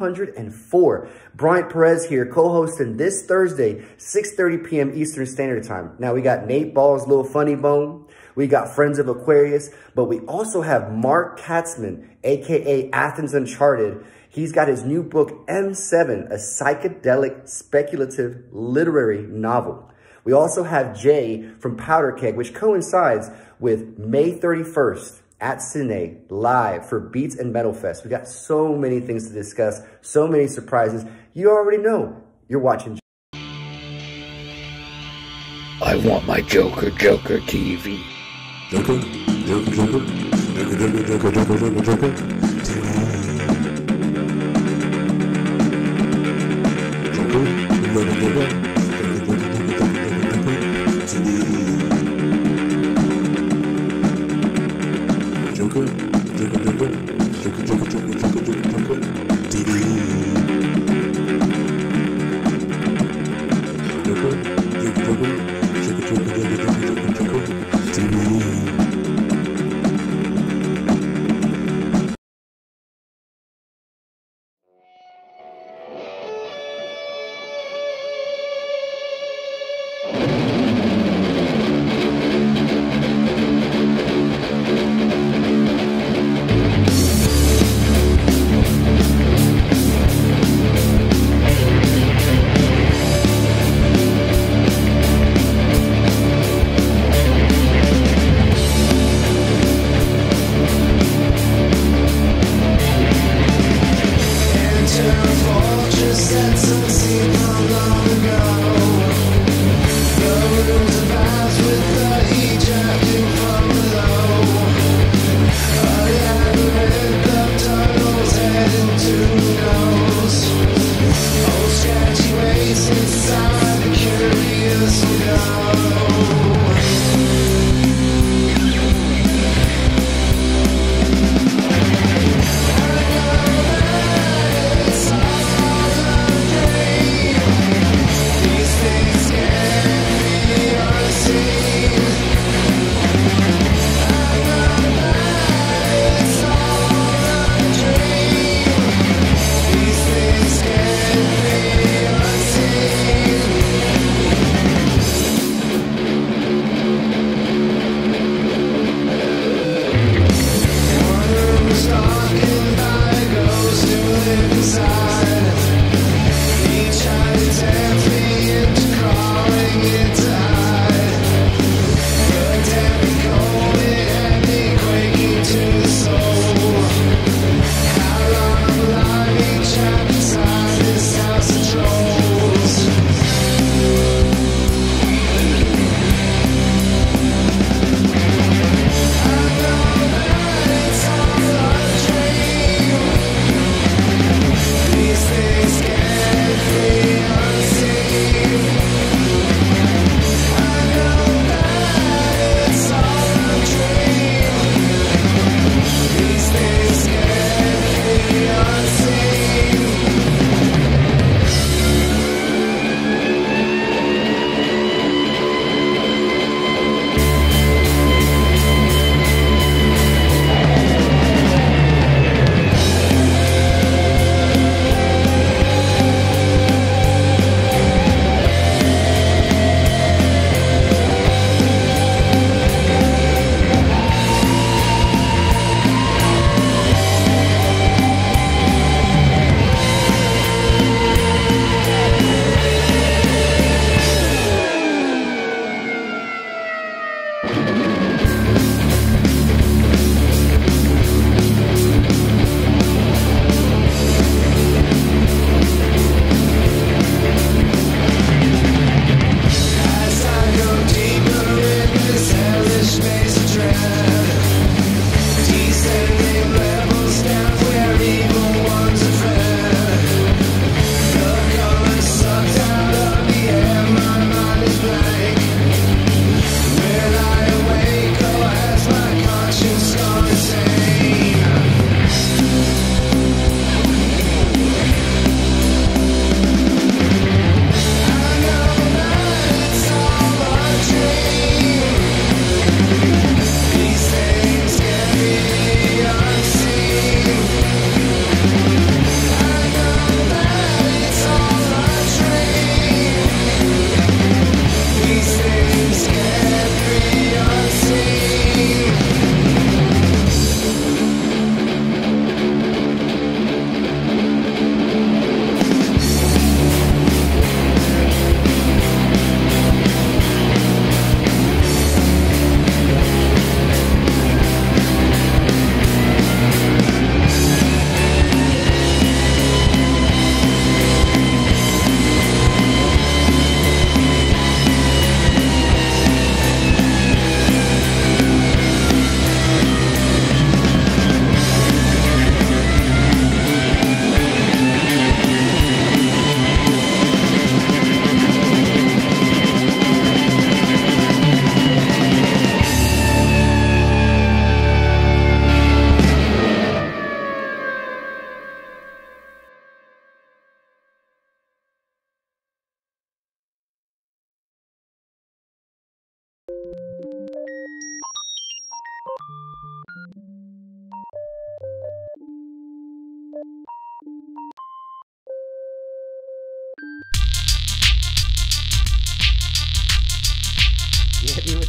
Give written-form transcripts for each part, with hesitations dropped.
$204. Bryant Perez here, co-hosting this Thursday, 6:30 p.m. Eastern Standard Time. Now, we got NATEBALLS, Little Funny Bone. We got Friends of Aquarius, but we also have Mark Katzman, a.k.a. Athens Uncharted. He's got his new book, M7, a psychedelic, speculative, literary novel. We also have Jay from Powderkeg, which coincides with May 31st at Cine, live for Beats and Metal Fest. We got so many things to discuss, so many surprises. You already know. You're watching. I want my Joker TV. Joker, Joker, Joker, Joker, Joker, Joker, Joker, Joker,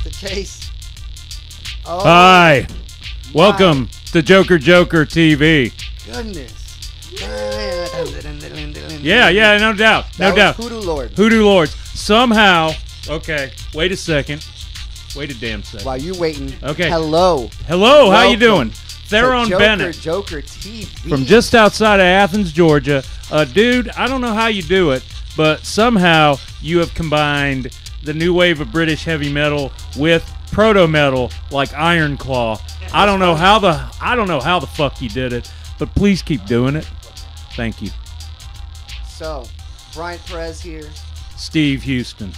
just in case. Oh, Hi. Welcome to JOKERJOKERtv. Goodness. Yeah, no doubt. No doubt. Hoodoo Lord. Hoodoo Lords. Somehow, okay, wait a second. Wait a damn second. While you waiting, Okay. Hello, how you doing? Theron Bennett. JOKERJOKERtv. From just outside of Athens, Georgia. Dude, I don't know how you do it, but somehow you have combined the new wave of British heavy metal with proto-metal like Iron Claw. I don't know how the fuck you did it, but please keep doing it. Thank you. So, Brian Perez here. Steve Houston.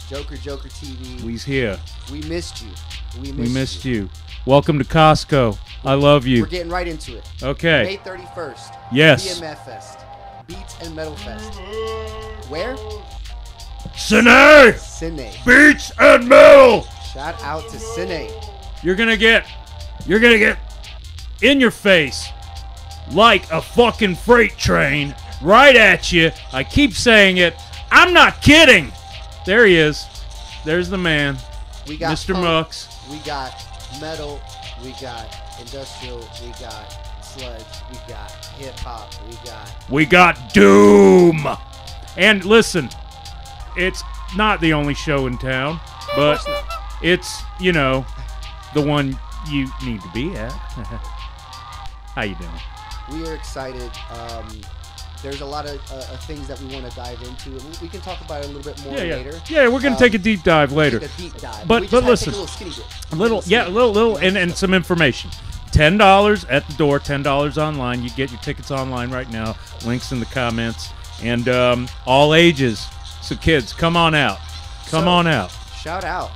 JOKERJOKERtv. We's here. We missed you. We missed you. Welcome to Costco. I love you. We're getting right into it. Okay. May 31st. Yes. BMF Fest. Beats and Metal Fest. Where? Cine! Cine. Beats and metal! Shout out to Cine. You're gonna get in your face like a fucking freight train right at you. I keep saying it. I'm not kidding. There he is. There's the man. We got Mr. punk, Mux. We got metal. We got industrial. We got sludge. We got hip hop. We got doom. And listen, it's not the only show in town, but it's, you know, the one you need to be at. How you doing? We are excited. There's a lot of things that we want to dive into. We can talk about it a little bit more later. Yeah, we're gonna take a deep dive later. Take a deep dive. But listen, a little, and some information. $10 at the door, $10 online. You get your tickets online right now. Links in the comments, and all ages. So kids, come on out. Come on out. Shout out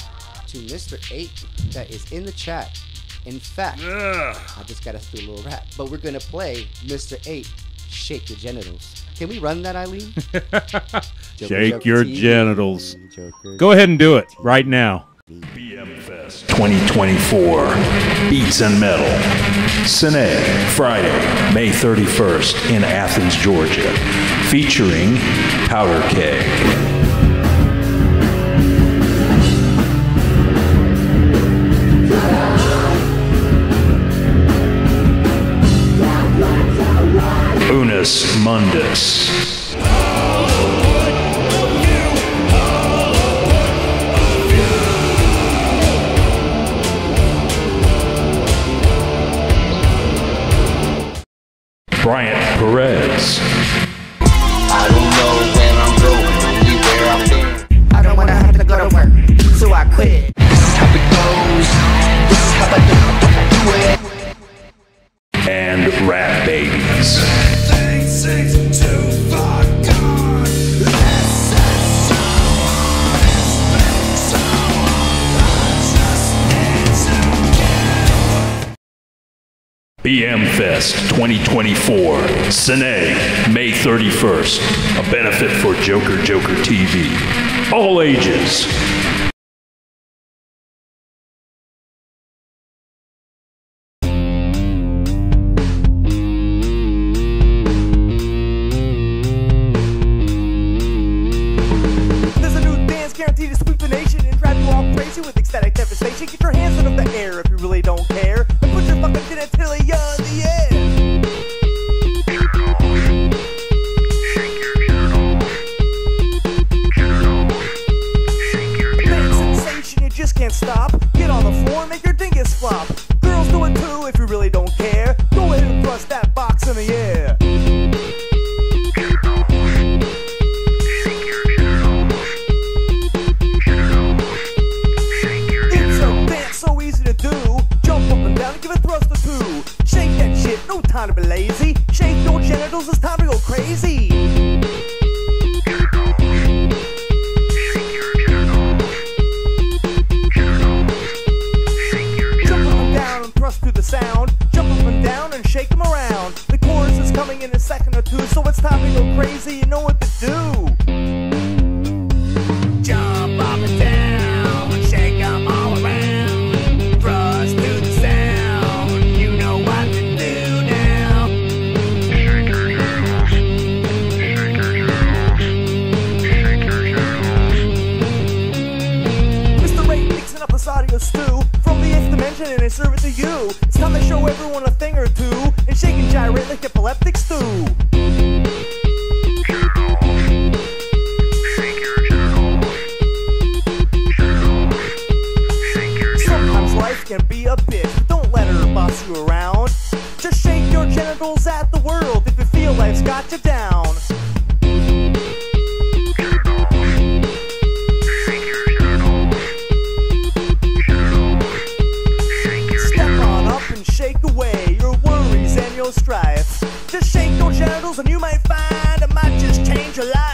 to Mr. 8 that is in the chat. In fact, I just gotta do a little rap, but we're gonna play Mr. 8. Shake your genitals. Can we run that, Eileen? Shake your genitals. Go ahead and do it right now. BM Fest 2024 Beats and Metal. Cine, Friday, May 31st in Athens, Georgia. Featuring Powderkeg. Unus Mundus. Bryant Perez. I don't know when I'm going, only where I've been. I don't wanna have to go to work, so I quit. This is how it goes. This is how I do it. And Rat Babies. BM Fest 2024, Cine, May 31st. A benefit for JOKERJOKERtv. All ages. There's a new dance guaranteed to sweep the nation and drive you all crazy with ecstatic devastation. Get your hands out of the air if you really don't care, and put your fucking genitalia in the air. Big sensation, you just can't stop. Get on the floor and make your dingus flop. Girls do it too if you really don't care. Go ahead and thrust that box in the air. It's a dance so easy to do. Jump up and down and give a thrust or two. Shake that shit, no time to be lazy. Shake your genitals, it's time to go crazy. Jump up and down and thrust through the sound. Jump up and down and shake them around. The chorus is coming in a second or two, so it's time to go crazy. You know what to do. Jump up and down, shake them all around. Thrust through the sound, you know what to do now. Shake your genitals. Shake your genitals. Shake your genitals. Mr. Ray mixing up a like epileptic stew. Sometimes life can be a bitch, but don't let her boss you around. Just shake your genitals at the world if you feel life's got you down. Step on up and shake away your worries and your strife. Just shake your genitals and you might find it might just change your life.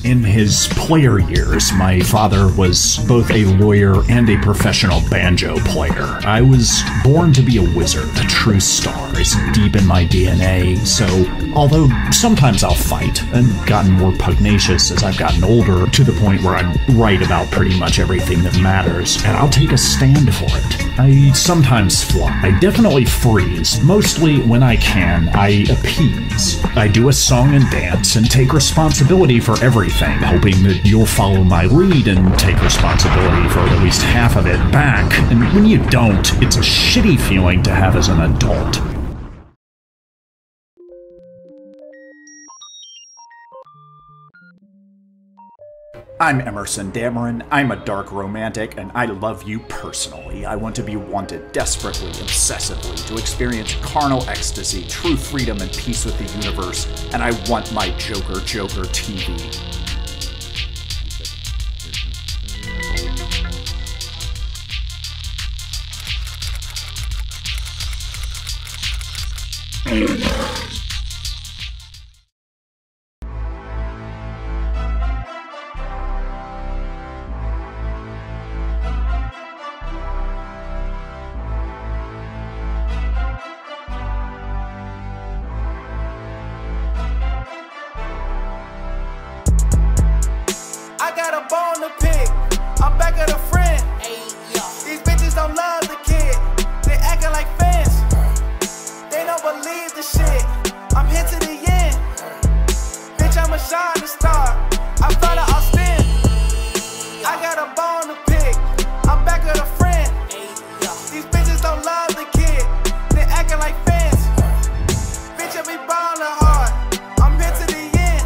In his player years, my father was both a lawyer and a professional banjo player. I was born to be a wizard. A true star is deep in my DNA, so although sometimes I'll fight, and gotten more pugnacious as I've gotten older, to the point where I'm right about pretty much everything that matters, and I'll take a stand for it. I sometimes fly. I definitely freeze. Mostly when I can, I appease. I do a song and dance and take responsibility for everything, hoping that you'll follow my lead and take responsibility for at least half of it back. And when you don't, it's a shitty feeling to have as an adult. I'm Emerson, Dameron. I'm a dark romantic, and I love you personally. I want to be wanted desperately, obsessively, to experience carnal ecstasy, true freedom, and peace with the universe, and I want my JOKERJOKERtv. I got a bone to pick. I'm back at a friend. These bitches don't love the kid. They acting like fans. They don't believe the shit. I'm here to the end. Bitch, I'm a shining star. I thought of Austin. I got a bone to pick. I'm back at a friend. These bitches don't love the kid. They acting like fans. Bitch, I be ballin' hard. I'm here to the end.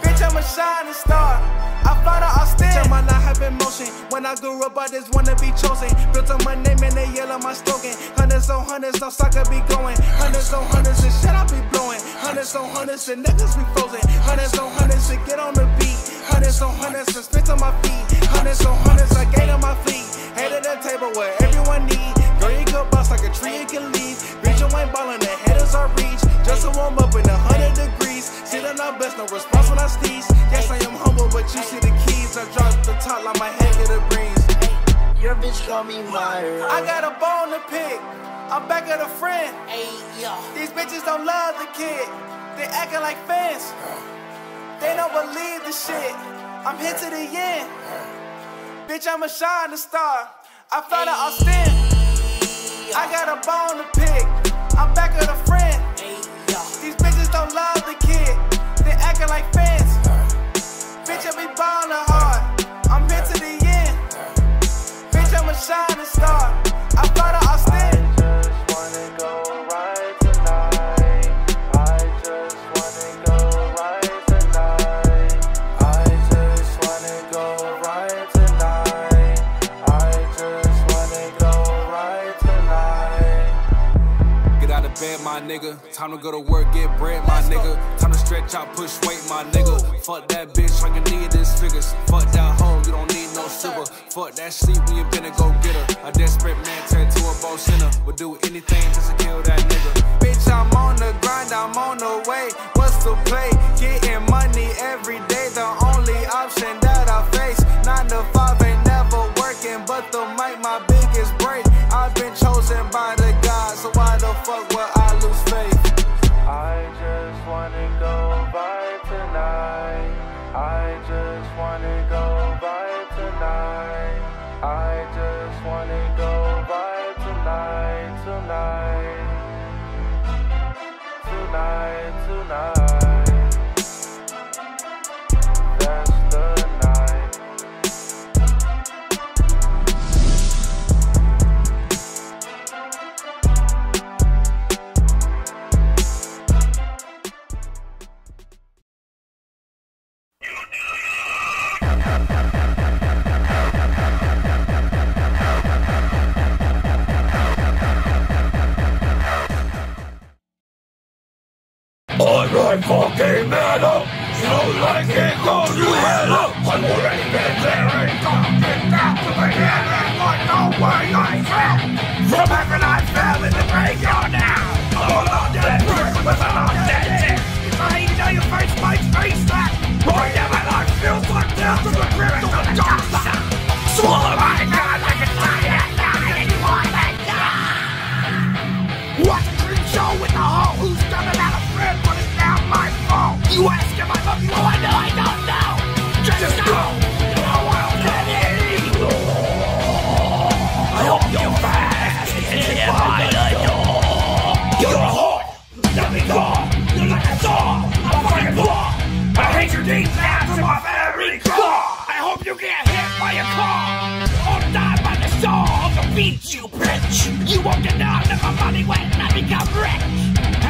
Bitch, I'm a shining star. I found out Austin. Tell my life have been motion. When I grew up, I just wanna be chosen. Built on my name and they yell on my slogan. Hundreds on hundreds, no Saga be going. Hundreds on hundreds and shit I be blowing. Hundreds on hundreds and niggas be frozen. Hundreds on hundreds and get on the beat. Hundreds on hundreds and spit on my feet. Hundreds on hundreds, I gain on my fleet. Head of the table where everyone need. Girl, you could bust like a tree, you can leave. Bitch, you ain't ballin', the headers are reach. Just to warm up in 100 degrees. Sit on our best, no response when I sneeze. Yes, I am humble, but you see the keys. I drop the top like my head get a breeze. Your bitch call me Myra. I got a bone to pick. I'm back at a friend. These bitches don't love the kid. They acting like fans. They don't believe the shit. I'm here to the end. Bitch, I'm a shining star. I found out Austin. I got a bone to pick. I'm back at a friend. These bitches don't love the kid. They acting like fans. Bitch, I be ballin' hard. I'm here to the end. Bitch, I'm a shining star. I found out Austin. my nigga. Time to go to work, get bread, my nigga. Time to stretch out, push weight, my nigga. Fuck that bitch, all you need is figures. Fuck that hoe, you don't need no sugar. Fuck that sleep when you been to go get her. A desperate man turned to a bow center. Would do anything just to kill that nigga. Bitch, I'm on the grind, I'm on the way. What's the play? Getting money every day, the only option that I face. 9 to 5 ain't never working, but the mic my biggest break. I've been chosen by the God, so why the fuck would I lose faith? I just wanna go vibe tonight. I just wanna go vibe tonight. I just wanna go vibe tonight, tonight. Tonight, tonight. That's the night. I'm fucking metal, so like it goes to hell. I'm already been there and talking down to the head and like no way I fell. From heaven I fell in the graveyard now. I'm a non-dead person with a non-dead dick. If I ain't know your face makes me slack. Right now my life feels like death to the grip of the dark side. Swallow my god like a fly at night and you want to die. Watch a creep show with the hoe who's done it out of friend, but it's now my fault. You ask if I love you, oh I know I don't know. Just go, you know I'll let it. I hope you're fast and hit by the door. You're a whore, let me go. You're like a dog, I'm fucking poor. I hate your deep down to my very core. I hope you get hit by a car or die by the saw of the beat, you bitch. You won't get none of my money when I become rich.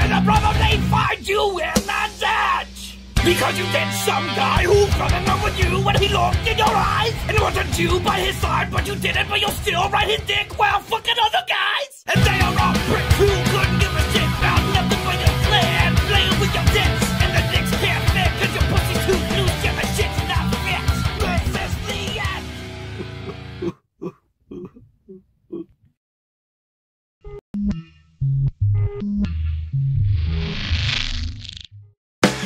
And I'd rather they find you in the ditch. Because you did some guy who fell in love with you when he looked in your eyes. And wanted you by his side, but you didn't, but you'll still ride his dick while fucking other guys. And they are all pricks who couldn't give a shit about nothing but your plan. Playing with your dicks, and the dicks can't fit, cause your pussy's too loose, and the shit's not fit. This is the end.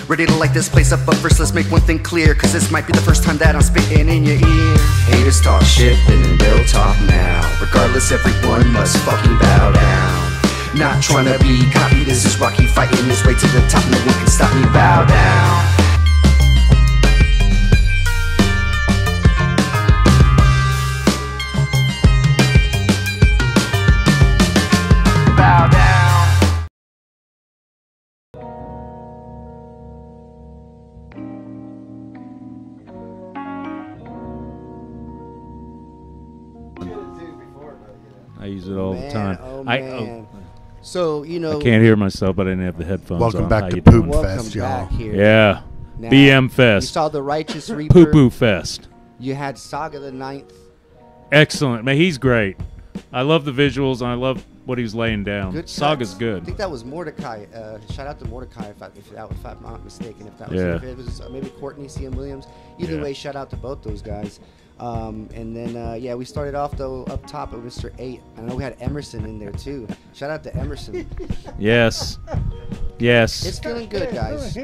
Ready to light this place up, but first let's make one thing clear, cause this might be the first time that I'm spitting in your ear. Haters talk shit, then they'll talk now. Regardless, everyone must fucking bow down. Not trying to be cocky, this is Rocky fighting his way to the top. No one can stop me, bow down. Bow down. I use it all the time. Oh, man. So, you know, I can't hear myself, but I didn't have the headphones Welcome on. back How to you Poop doing? Fest, y'all. here. Yeah. Now, BM You Fest. saw the Righteous Reaper. Poo Poo Fest. You had Saga the 9th. Excellent. Man, he's great. I love the visuals, and I love what he was laying down. Good Saga's cuts. good. I think that was Mordecai. Shout out to Mordecai if I'm not mistaken. If that was, Yeah. if it was maybe Courtney C.M. Williams. Either Yeah. way, shout out to both those guys. And then yeah, we started off though up top with Mr. 8. I know we had Emerson in there too. Shout out to Emerson. Yes. Yes. It's feeling good, guys.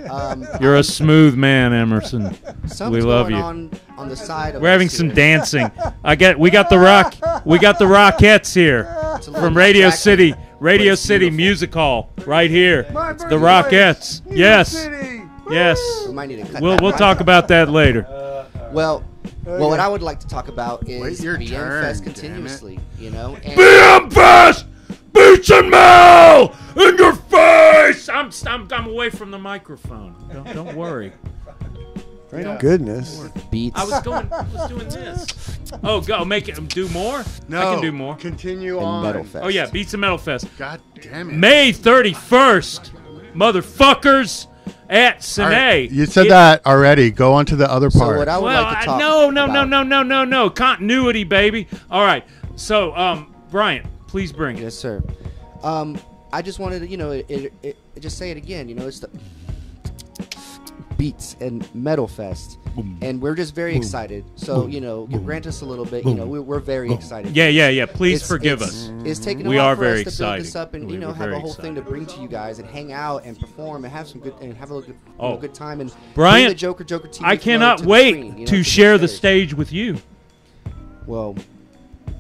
You're a smooth man, Emerson. Something's We love going you. on the side of We're having us some here. dancing. We got the Rockettes here It's a little from Radio distracting, City, but it's City beautiful. Music Hall, right here. It's the Rockettes. Yes. Yes. We might need to cut We'll that we'll right talk out. about that later. Well, what I would like to talk about is Wait your BM turn, Fest damn it. continuously. You know, and BM Fest! Beats and Mel in your face! I'm away from the microphone. Don't worry. Thank goodness. beats. I was doing this. Oh, go make it. Do more. No, I can do more. Continue and on. Metal Fest. Oh yeah, Beats and Metal Fest. God damn it. May 31st, motherfuckers, at Sine. All right, you said that already. Go on to the other So part. what I would Well, like to talk no. Continuity, baby. All right. So, Bryant, please bring it. Yes, sir. I just wanted to, you know, just say it again. You know, it's the Beats and Metal Fest, and we're just very excited. So you know, grant us a little bit. You know, we're very excited. Yeah. Please forgive us. It's taking a We while are for very us to build excited. this up, and you know, have a whole thing to bring to you guys, and hang out and perform and have some good and have a good, good time. And Brian, the Joker TV I cannot to wait the screen, you know, to share the stage with you. Well,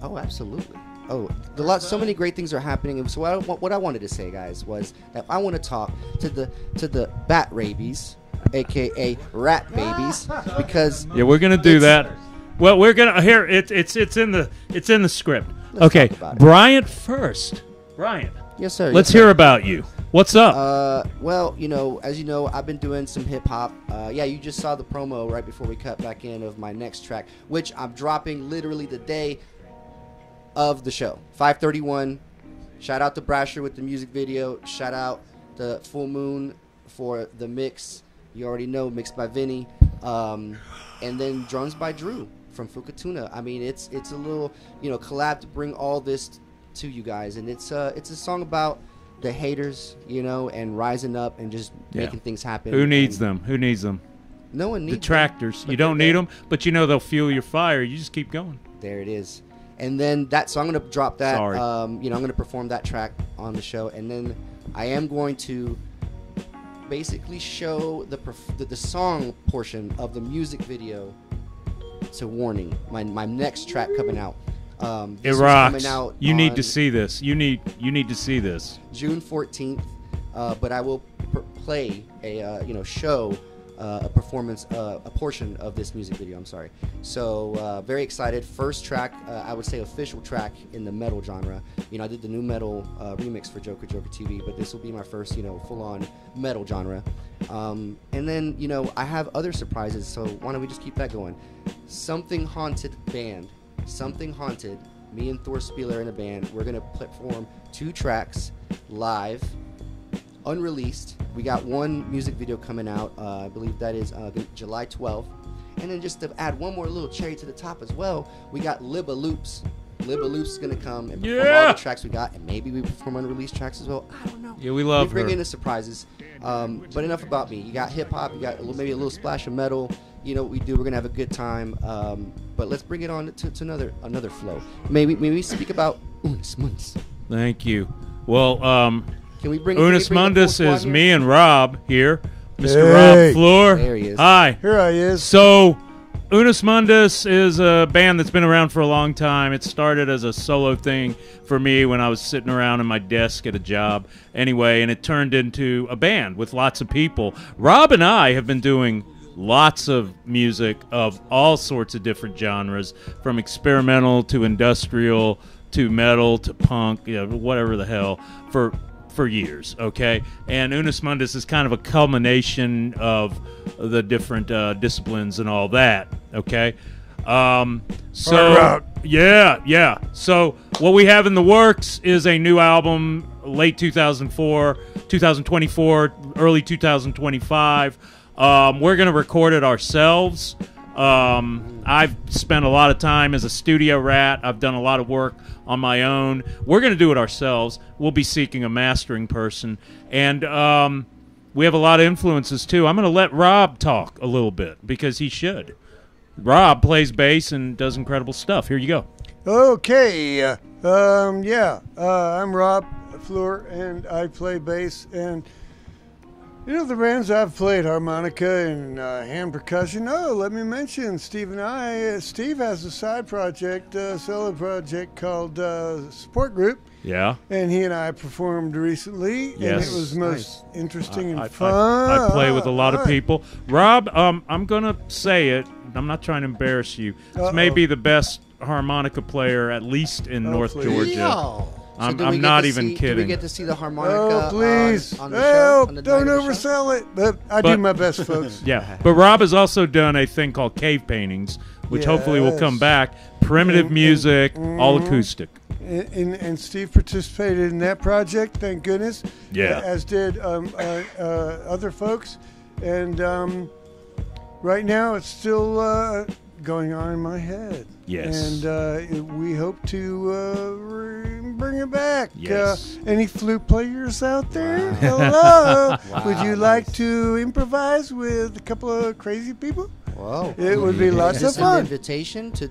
oh, absolutely. Oh, so many great things are happening. And so what I wanted to say, guys, was that I want to talk to the bat rabies, aka rat babies, because we're gonna do that. Well, we're gonna here. It's in the script. Okay, Bryant first. Bryant. Yes, sir. Let's hear about you. What's up? Well, you know, as you know, I've been doing some hip hop. Yeah, you just saw the promo right before we cut back in of my next track, which I'm dropping literally the day of the show, 5/31. Shout out to Brasher with the music video. Shout out to Full Moon for the mix. You already know, mixed by Vinny. And then drums by Drew from Fukatuna. I mean, it's a little, you know, collab to bring all this to you guys, and it's a song about the haters, you know, and rising up and just making things happen. Who needs them? Who needs them? No one needs detractors. them. You don't need them, but you know they'll fuel your fire. You just keep going. There it is. And then so I'm going to drop that. Sorry. You know, I'm going to perform that track on the show, and then I am going to basically show the song portion of the music video to Warning, my next track coming out. It rocks. You need to see this. You need to see this. June 14th. But I will play a show a performance, a portion of this music video. I'm sorry. So very excited. First track, I would say official track in the metal genre. You know, I did the new metal remix for Joker TV, but this will be my first, full-on metal genre. And then, I have other surprises. So why don't we just keep that going? Something Haunted band. Something Haunted. Me and Thor Spieler in a band. We're gonna perform 2 tracks live, unreleased. We got one music video coming out. I believe that is July 12th. And then just to add one more little cherry to the top as well, we got Libba Loops. Libba Loops is gonna come and perform all the tracks we got, and maybe we perform unreleased tracks as well. I don't know. Yeah, we love her. We bring in the surprises. But enough about me. You got hip hop. You got maybe a little splash of metal. You know what we do. We're gonna have a good time. But let's bring it on to another flow. Maybe speak about Unus Mundus. Thank you. Well, can we bring Unus Mundus is here? me and Rob here. Mr. Rob Fleur. There he is. Hi. Here I is. So, Unus Mundus is a band that's been around for a long time. It started as a solo thing for me when I was sitting around in my desk at a job. Anyway, and it turned into a band with lots of people. Rob and I have been doing lots of music of all sorts of different genres, from experimental to industrial to metal to punk, whatever the hell, for years, okay? And Unus Mundus is kind of a culmination of the different disciplines and all that, okay? So what we have in the works is a new album, late 2024, early 2025. We're going to record it ourselves. I've spent a lot of time as a studio rat. I've done a lot of work on my own. We're going to do it ourselves. We'll be seeking a mastering person. And we have a lot of influences, too. I'm going to let Rob talk a little bit, because he should. Rob plays bass and does incredible stuff. Here you go. Okay. I'm Rob Fleur, and I play bass. And the bands I've played, harmonica and hand percussion. Oh, let me mention Steve and I. Steve has a side project, solo project called Support Group. Yeah. And he and I performed recently. Yes. And it was most interesting and fun. I play with a lot of people. Rob, I'm going to say it. I'm not trying to embarrass you. This may be the best harmonica player, at least in North Georgia. Yeah. I'm not even kidding. Do we get to see the harmonica please. on the show? Don't oversell it. But I do my best, folks. Yeah. But Rob has also done a thing called cave paintings, which hopefully will come back. Primitive music, all acoustic. And Steve participated in that project, thank goodness. Yeah. As did other folks. And right now it's still going on in my head. Yes. And we hope to bring it back. Yes. Any flute players out there? Hello. Would you like to improvise with a couple of crazy people? Whoa. It would be lots Is of this fun. an invitation to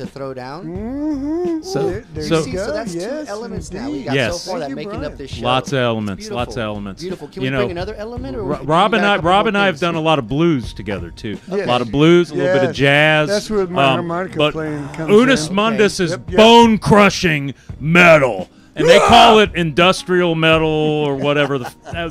throw down? Mm-hmm. So- there so- you go. So that's Yes, two elements now we indeed. got Yes. so far that Thank you, making up Brian. this show. Lots of elements. Beautiful. Lots of elements. Beautiful. Can You we know, bring another element? Or Rob you and got a I, couple Rob more and I have things? done a lot of blues together too. Yes. A lot of blues, a little bit of Yes. jazz. That's where my harmonica but playing comes Unus in. Mundus is Yep, yep. bone crushing metal. And they call it industrial metal or whatever.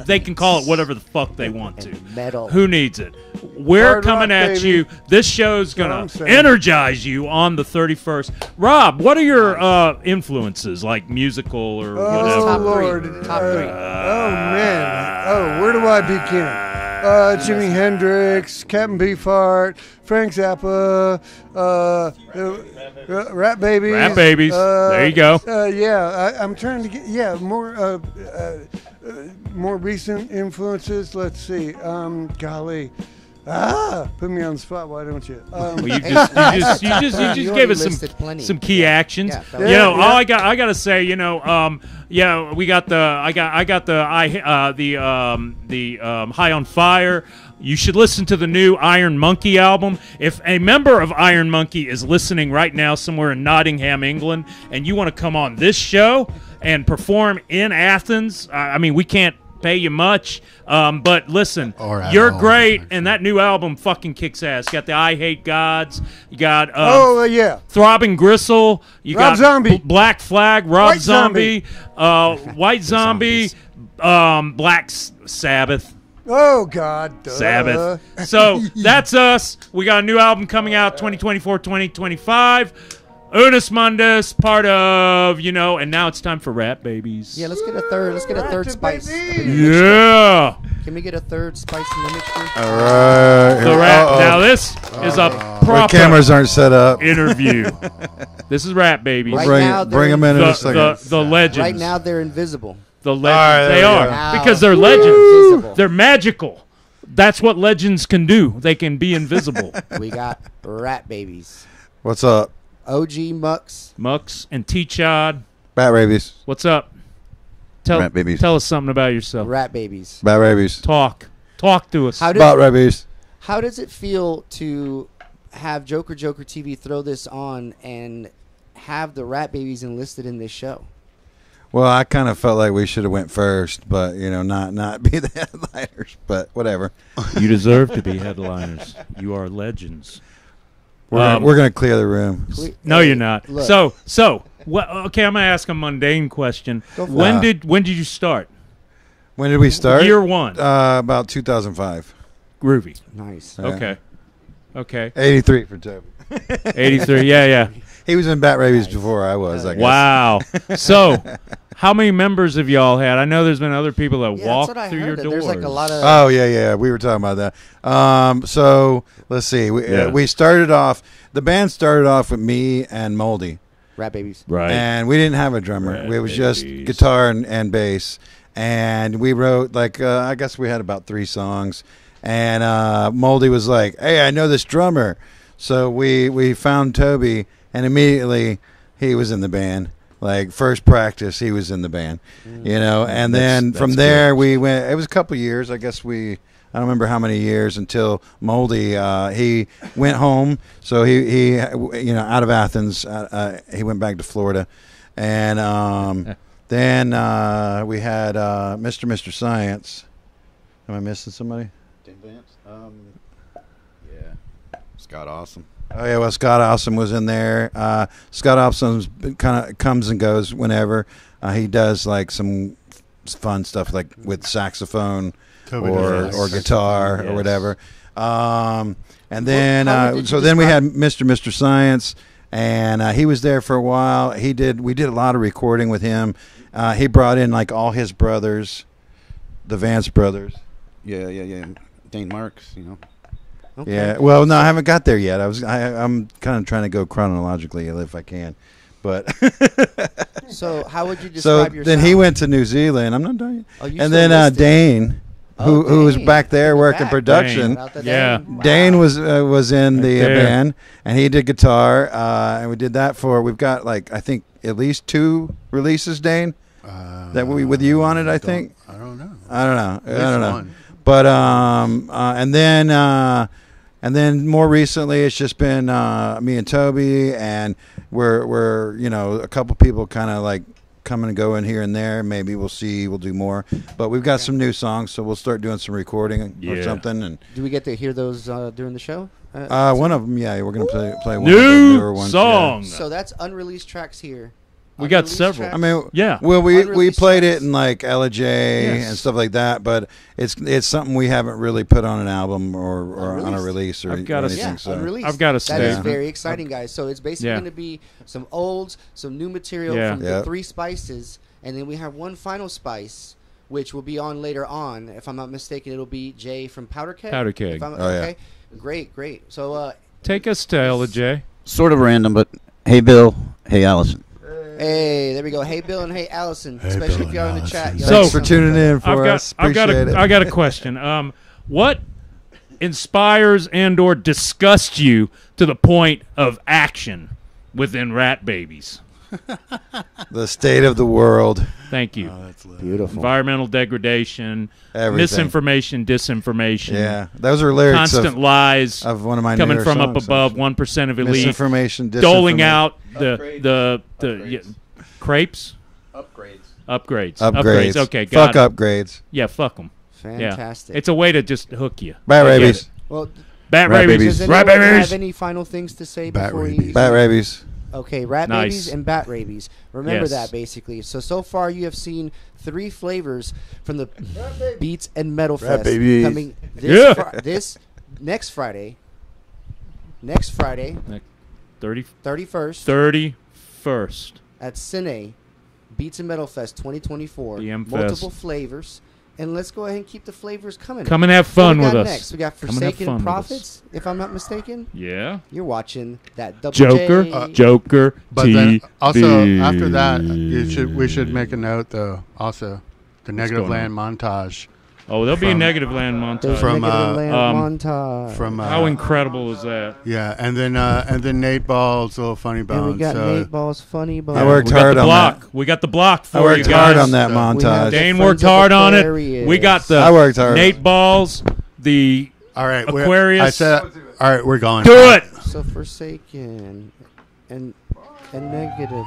They can call it whatever the fuck they want to. Metal. Who needs it? We're Hard coming rock, at baby. you. This show's That's what going I'm to saying. energize you on the 31st. Rob, what are your influences, like musical or whatever? Oh, Top three. Lord. Top three. Oh, man. Oh, where do I begin? Jimi Hendrix, Captain Beefheart, Frank Zappa, Rat Babies. Rat Babies. There you go. Yeah, I'm trying to get more recent influences. Let's see. Golly. Put me on the spot. Why don't you? Well, you just You gave us already listed plenty. some key actions. Yeah, that you was- know, Yeah, all I gotta say, we got the High on Fire. You should listen to the new Iron Monkey album. If a member of Iron Monkey is listening right now somewhere in Nottingham, England, and you want to come on this show and perform in Athens, I mean, we can't pay you much, but listen, Or at you're home, great, actually. and that new album fucking kicks ass. You got the I Hate Gods, you got Yeah. Throbbing Gristle, you Rob got Zombie. Black Flag, Rob White Zombie, White Zombie, Black Sabbath. Oh, God. Duh. Sabbath. So that's us. We got a new album coming out 2024, 2025. Unus Mundus, part of, and now it's time for Rat Babies. Yeah, let's get a third. Let's get a third spice. Yeah. Can we get a third spice in the mixture? All right. The rat. Now this is a The proper cameras aren't set up. interview. This is Rat Babies. Right Bring now, bring them in a second. The legends. Right now, they're invisible. The legends. All right, they there we are. go. Now Because they're they're legends. invisible. They're magical. That's what legends can do. They can be invisible. We got Rat Babies. What's up? OG Mux. Mux and T-Chod. Bat rabies. What's up? Rat babies. Tell us something about yourself. Rat Babies. Bat rabies. Talk to us. How Bat rabies. How does it feel to have Joker TV throw this on and have the Rat Babies enlisted in this show? Well, I kind of felt like we should have went first, but not be the headliners. But whatever. You deserve to be headliners. You are legends. We're gonna clear the room. No, you're not. Look. So, okay, I'm gonna ask a mundane question. Go for When it. did you start? When did we start? Year one. About 2005. Groovy. Nice. Yeah. Okay. 83 for Toby. 83. Yeah. He was in Bat Rabies before I was, I guess. Wow. So, how many members have y'all had? I know there's been other people that Yeah, walk that's what I through your heard. doors. There's like a lot of. Oh, yeah. We were talking about that. So, let's see. We started off, the band started off with me and Moldy. Rat Babies. Right. And we didn't have a drummer. Rat It was just Babies. guitar and bass. And we wrote, I guess we had about 3 songs. And Moldy was like, hey, I know this drummer. So we found Toby, and immediately he was in the band. Like, first practice, he was in the band. And then That's from good. there, we went, it was a couple years, I guess I don't remember how many years until Moldy, he went home. So he out of Athens, he went back to Florida. And then we had Mr. Science. Am I missing somebody? Scott Awesome. Oh yeah, well Scott Awesome was in there. Scott Awesome's kind of comes and goes whenever. He does like some fun stuff like with saxophone or guitar or whatever. And then so then we had Mr. Science, and he was there for a while. We did a lot of recording with him. He brought in like all his brothers, the Vance brothers. Yeah. Dane Marks, Okay. Yeah, well, no, I haven't got there yet. I'm kind of trying to go chronologically if I can, but So how would you so describe your then sound? he went to New Zealand. I'm not done yet. Oh, you And still then listed. who was back there working production. Yeah. Dane was in the there. band, and he did guitar, and we did that for. We've got like I think at least 2 releases, Dane. That we with you on it, I think. I don't know. I don't know. One. But and then more recently, it's just been me and Toby, and we're a couple people kind of like coming and going here and there. Maybe we'll do more. But we've got some new songs, so we'll start doing some recording or something. And do we get to hear those during the show? One of them, yeah, we're gonna play one new of the newer ones. song. So that's unreleased tracks here. We got several. Tracks? I mean, yeah. Well, we Unreleased played tracks. it in like LJ and stuff like that, but it's something we haven't really put on an album or on a release or I've got anything. Yeah, unreleased. I've got a That is stamp. very exciting, guys. So it's basically going to be some olds, some new material from the 3 spices, and then we have one final spice, which will be on later on. If I'm not mistaken, it'll be Jay from Powderkeg. Powderkeg. Okay. Great. So take us to LJ. Sort of random, but hey, Bill. Hey, Allison. hey, there we go. Hey, Bill, and hey, Allison. Especially if y'all in the chat. Thanks for tuning in for us. I got Appreciate a question. What inspires and/or disgusts you to the point of action within Rat Babies? The state of the world. Thank you. Beautiful. Environmental degradation, Everything. Misinformation, disinformation. Yeah, those are lyrics constant lies of one of my coming newer from up songs, above. actually. 1% of elite Misinformation, doling disinformation. out the crepes. Upgrades. Okay, got Fuck it. upgrades. Yeah, fuck them. Fantastic. Yeah. It's a way to just hook you. Bat I get rabies. it. Well, Bat Rat rabies. does Rat anyone babies. have any final things to say Bat before rabies. you? Bat rabies. Okay, rat Nice. babies and bat rabies. Remember Yes. that, basically. So far you have seen 3 flavors from the Beats and Metal Rat Fest babies. coming this, Yeah. this next Friday. 31st 31st. at Cine Beats and Metal Fest 2024. BM Multiple Fest. flavors. And let's go ahead and keep the flavors coming. Come and have What fun we with got us. Next? We got Come and have Fvcking fun with Prophets, if I'm not mistaken. Yeah. You're watching that double Joker. J. Joker. But then TV. also after that, we should make a note the negative going land montage. Oh, there'll be a from- negative land There's montage. From, Negative Land uh, montage. From How incredible is that? yeah, and then Nateball's little funny And bones. we got so Nateball's funny bones. I worked We got hard the on block. that. We got the block for I you worked guys. hard on that We have montage. the Dane Friends worked of hard on it. Aquarius. We got the I worked hard. Nateballs, the all right, Aquarius. I said, all right, we're going. Do it. So Fvcking and negative.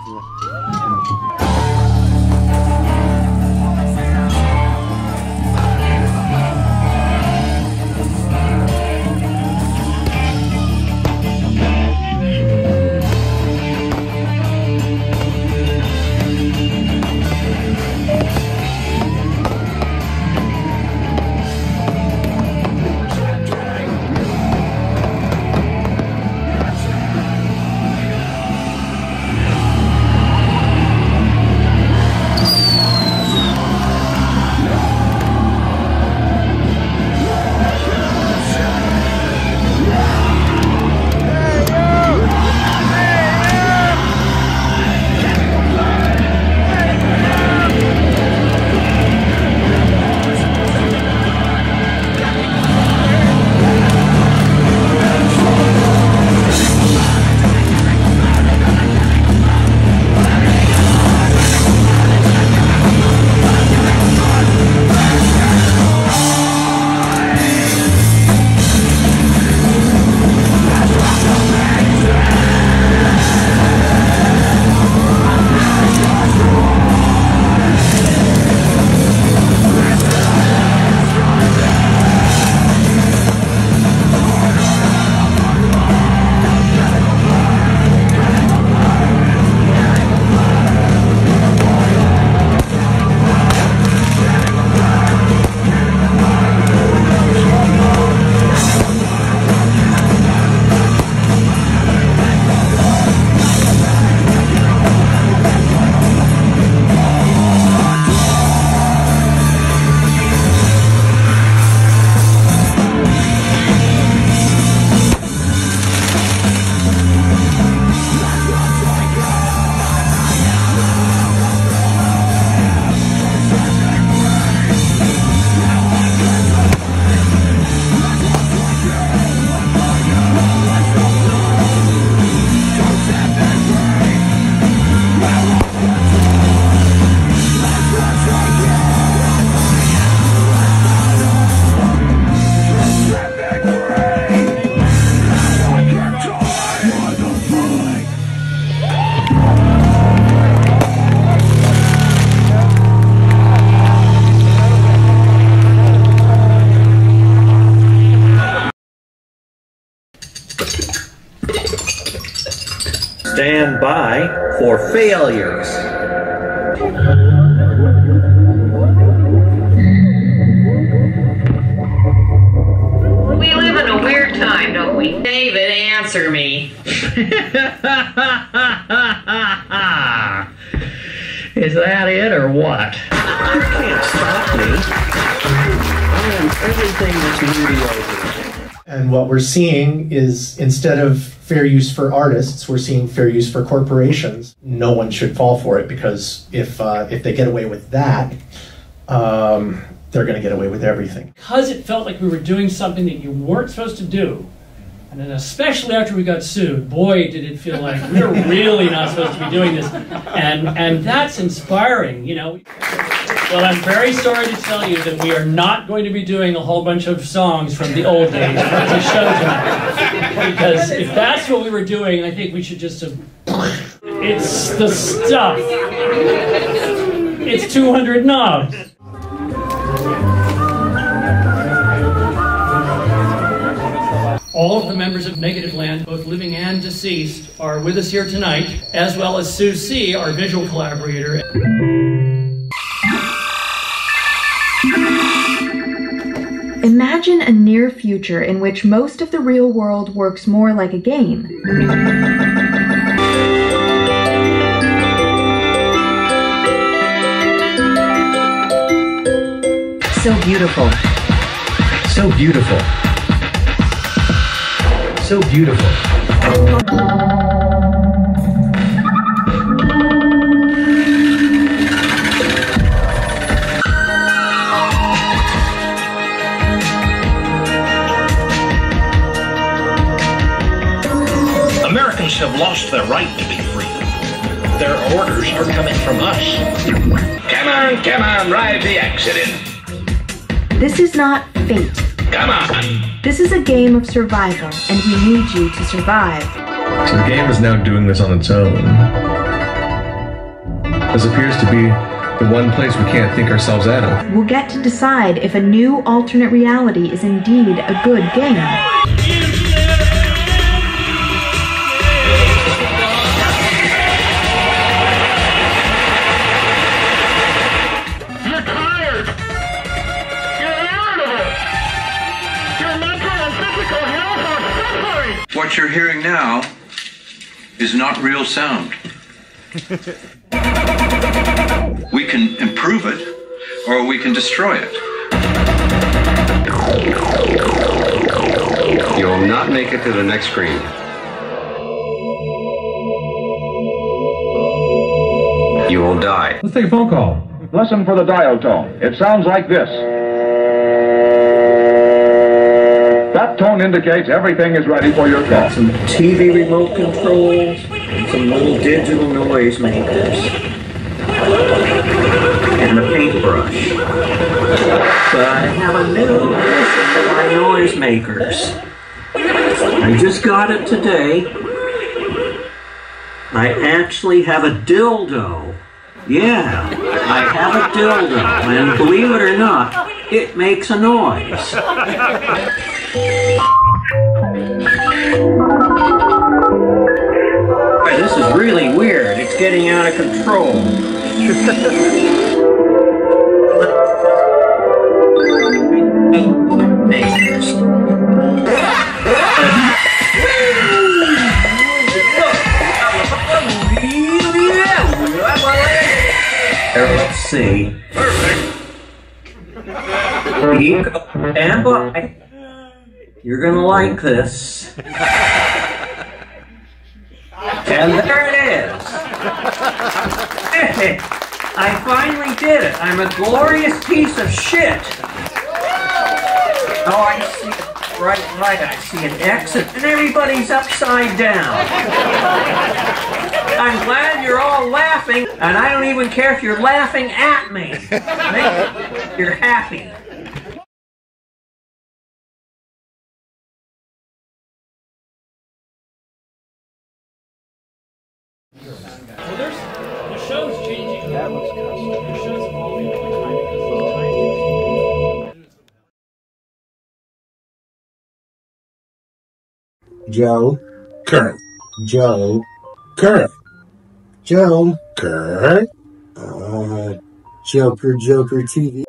stand by for failures. We live in a weird time, don't we? David, answer me. Is that it or what? You can't stop me. I am everything that's mediocre. And what we're seeing is, instead of fair use for artists, we're seeing fair use for corporations. No one should fall for it, because if they get away with that, they're going to get away with everything. Because it felt like we were doing something that you weren't supposed to do, and then especially after we got sued, boy, did it feel like we were really not supposed to be doing this. And that's inspiring, you know. Well, I'm very sorry to tell you that we are not going to be doing a whole bunch of songs from the old days for the show tonight. Because if that's what we were doing, I think we should just have... It's the stuff. It's 200 knobs. All of the members of Negative Land, both living and deceased, are with us here tonight, as well as Sue C., our visual collaborator. Imagine a near future in which most of the real world works more like a game. So beautiful. So beautiful. So beautiful. Americans have lost their right to be free. Their orders are coming from us. Come on, ride the accident. This is not fate. Come on. This is a game of survival, and we need you to survive. So the game is now doing this on its own. This appears to be the one place we can't think ourselves out of. We'll get to decide if a new alternate reality is indeed a good game. What you're hearing now is not real sound. We can improve it, or we can destroy it. You will not make it to the next screen. You will die. Let's take a phone call. Listen for the dial tone. It sounds like this. That tone indicates everything is ready for your call. Some TV remote controls and some little digital noise makers. And a paintbrush. But I have a new addition to my noise makers. I just got it today. I actually have a dildo. Yeah, I have a dildo. And believe it or not, it makes a noise. This is really weird. It's getting out of control. Let's see. And by. You're gonna like this. And there it is. I finally did it. I'm a glorious piece of shit. Oh, I see it. Right. I see an exit, and everybody's upside down. I'm glad you're all laughing, and I don't even care if you're laughing at me. You're happy. Well, the show's changing. That looks custom. The show's evolving all the time because of the time. Joe. Current. Joe. Joker. Joker TV.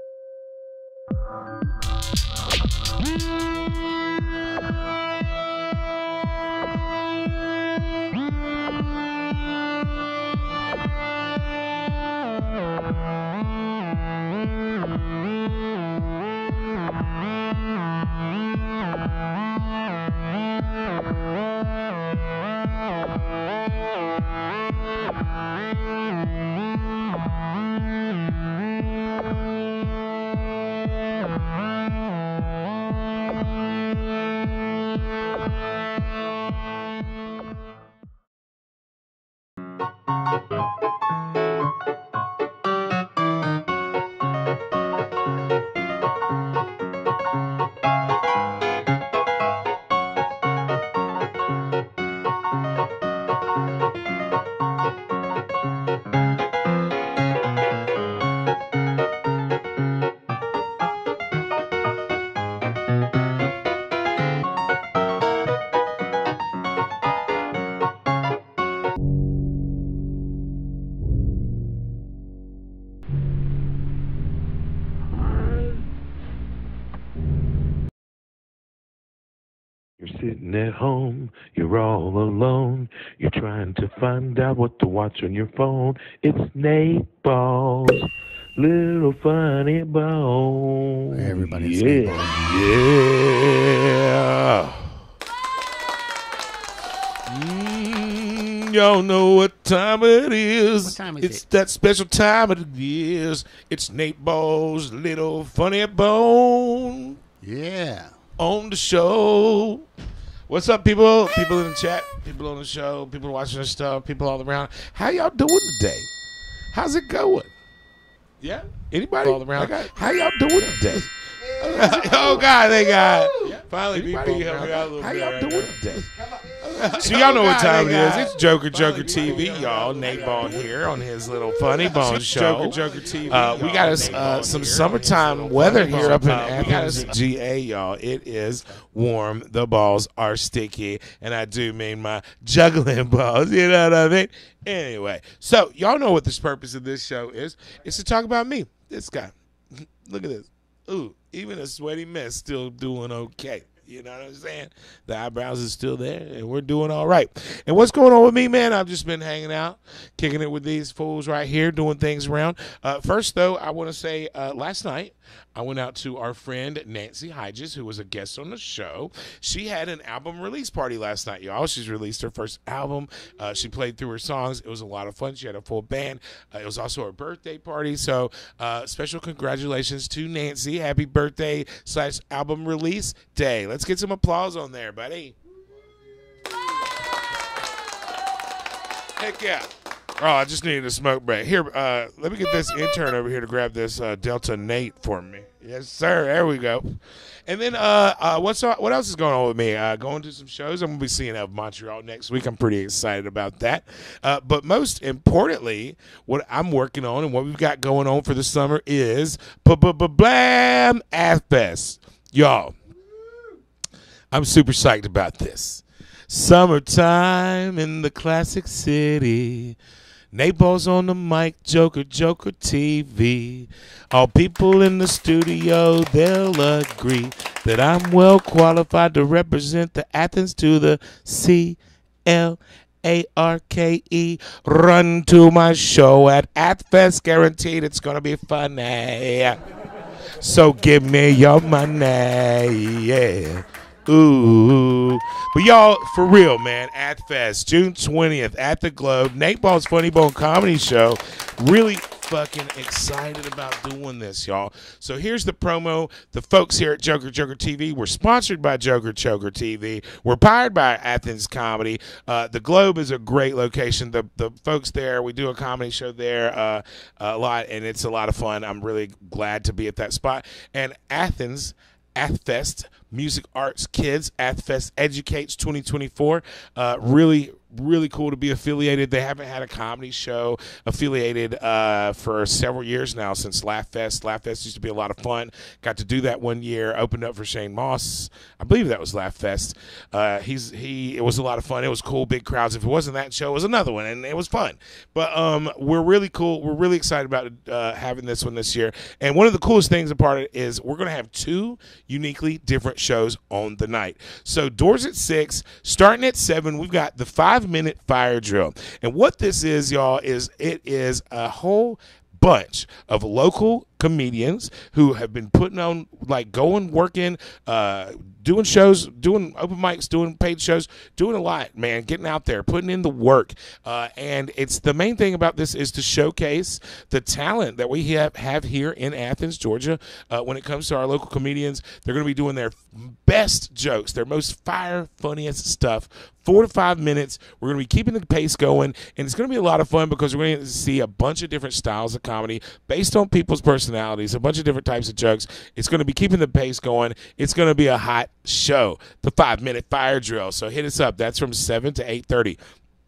You're sitting at home, you're all alone. You're trying to find out what to watch on your phone. It's Nateball's Little Funny Bone. Everybody's Yeah. Y'all know what time it is. What time is it's it? that special time it is. It's Nateball's Little Funny Bone. Yeah. On the show. What's up, people? People in the chat, people on the show, people watching this stuff, people all around. How y'all doing today? How's it going? Yeah? Anybody all around? How y'all doing today? Oh, God, they got. Finally, BP helped me out a little bit. How y'all doing today? So y'all know what time it is. It's Joker TV, y'all. Nateball here on his little Funny Bone show. Joker TV. We got us some summertime weather here up in Athens, GA, y'all. It is warm. The balls are sticky, and I do mean my juggling balls. You know what I mean? Anyway, so y'all know what the purpose of this show is. It's to talk about me, this guy. Look at this. Ooh, even a sweaty mess still doing okay. You know what I'm saying? The eyebrows is still there, and we're doing all right. And what's going on with me, man? I've just been hanging out, kicking it with these fools right here, doing things around. First, though, I want to say last night, I went out to our friend Nancy Hodges, who was a guest on the show. She had an album release party last night, y'all. She's released her first album. She played through her songs. It was a lot of fun. She had a full band. It was also her birthday party. So special congratulations to Nancy. Happy birthday / album release day. Let's get some applause on there, buddy. Heck yeah. Oh, I just needed a smoke break. Here, let me get this intern over here to grab this Delta Nate for me. Yes, sir. There we go. And then what else is going on with me? Going to some shows. I'm going to be seeing Montreal next week. I'm pretty excited about that. But most importantly, what I'm working on and what we've got going on for the summer is Blam Athfest. Y'all, I'm super psyched about this. Summertime in the classic city. Nateball's on the mic, Joker TV. All people in the studio, they'll agree that I'm well qualified to represent the Athens to the CLARKE. Run to my show at Athfest, guaranteed it's gonna be funny. So give me your money, yeah. Ooh. But y'all, for real, man, Athfest, June 20th at the Globe, Nateball's Funny Bone Comedy Show. Really fucking excited about doing this, y'all. So here's the promo. The folks here at Joker TV, we're sponsored by Joker TV. We're powered by Athens Comedy. The Globe is a great location. The folks there, we do a comedy show there a lot, and it's a lot of fun. I'm really glad to be at that spot. And Athens, Athfest, Music Arts Kids, Athfest Educates 2024. Really really cool to be affiliated. They haven't had a comedy show affiliated for several years now, since Laugh Fest. Laugh Fest used to be a lot of fun. Got to do that one year. Opened up for Shane Moss. I believe that was Laugh Fest. It was a lot of fun. It was cool, big crowds. If it wasn't that show, it was another one, and it was fun. But we're really cool. We're really excited about having this one this year. And one of the coolest things about it is we're going to have 2 uniquely different shows on the night. So doors at 6, starting at 7, we've got the 5-minute fire drill. And what this is, y'all, is it is a whole bunch of local comedians who have been putting on, like, going, working, doing shows, doing open mics, doing paid shows, doing a lot, man, getting out there, putting in the work. And it's the main thing about this is to showcase the talent that we have here in Athens, Georgia. When it comes to our local comedians, they're going to be doing their best jokes, their most fire, funniest stuff, 4 to 5 minutes. We're going to be keeping the pace going, and it's going to be a lot of fun because we're going to see a bunch of different styles of comedy based on people's personalities, a bunch of different types of jokes. It's going to be keeping the pace going. It's going to be a hot show, the 5-minute fire drill. So hit us up. That's from 7 to 8:30.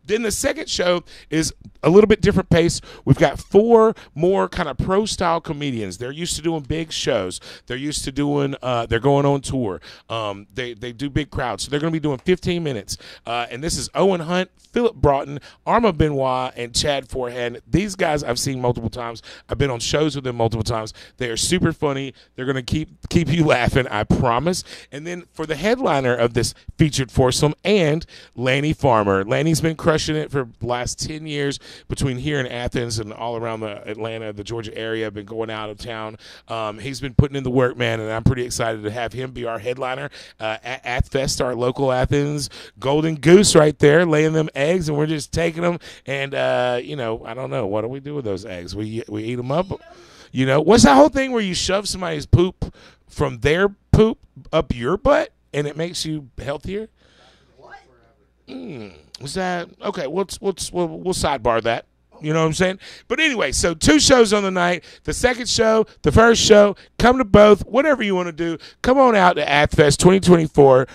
Then the second show is a little bit different pace. We've got 4 more kind of pro-style comedians. They're used to doing big shows. They're used to doing, they're going on tour. They do big crowds. So they're going to be doing 15 minutes. And this is Owen Hunt, Philip Broughton, Arma Benoit, and Chad Forehand. These guys I've seen multiple times. I've been on shows with them multiple times. They are super funny. They're going to keep you laughing, I promise. And then for the headliner of this featured foursome, and Lanny Farmer. Lanny's been crushing it for the last 10 years between here in Athens and all around the Atlanta, the Georgia area. Been going out of town. He's been putting in the work, man, and I'm pretty excited to have him be our headliner at Athfest, our local Athens Golden Goose right there, laying them eggs, and we're just taking them. And you know, I don't know, what do we do with those eggs? We eat them up. You know, what's that whole thing where you shove somebody's poop from their poop up your butt and it makes you healthier? Was that okay? We'll sidebar that. You know what I'm saying? But anyway, so 2 shows on the night. The second show, the first show, come to both. Whatever you want to do, come on out to Athfest 2024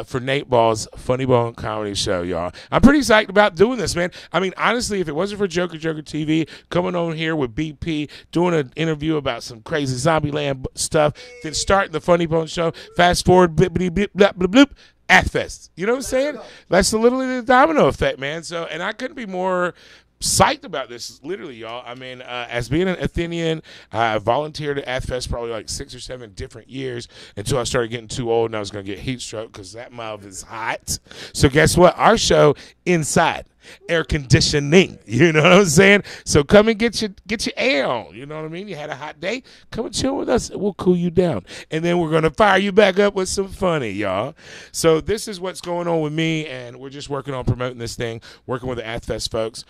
for Nateball's Funny Bone Comedy Show, y'all. I'm pretty psyched about doing this, man. I mean, honestly, if it wasn't for Joker TV coming on here with BP, doing an interview about some crazy Zombieland stuff, then starting the Funny Bone Show, fast forward, blippity blip, blip, blip, blip, Athfest. You know what I'm saying? That's literally the domino effect, man. So, and I couldn't be more psyched about this, literally, y'all. I mean, as being an Athenian, I volunteered at Athfest probably like 6 or 7 different years until I started getting too old and I was going to get heat stroke because that mouth is hot. So guess what? Our show inside. Air conditioning, you know what I'm saying? So come and get your air on, you know what I mean? You had a hot day, come and chill with us, we'll cool you down, and then we're gonna fire you back up with some funny, y'all. So this is what's going on with me, and we're just working on promoting this thing, working with the Athfest folks,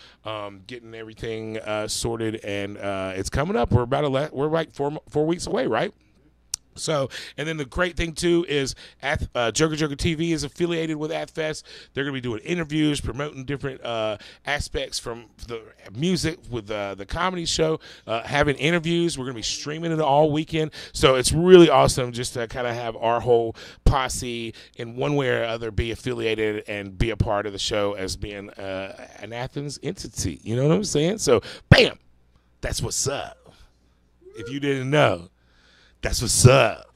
getting everything sorted, and it's coming up. We're like 4 weeks away, right? So, and then the great thing too is Joker TV is affiliated with Athfest. They're going to be doing interviews, promoting different aspects from the music with the comedy show, having interviews. We're going to be streaming it all weekend. So it's really awesome just to kind of have our whole posse in one way or other be affiliated and be a part of the show as being an Athens entity. You know what I'm saying? So, bam, that's what's up. If you didn't know. That's what's up.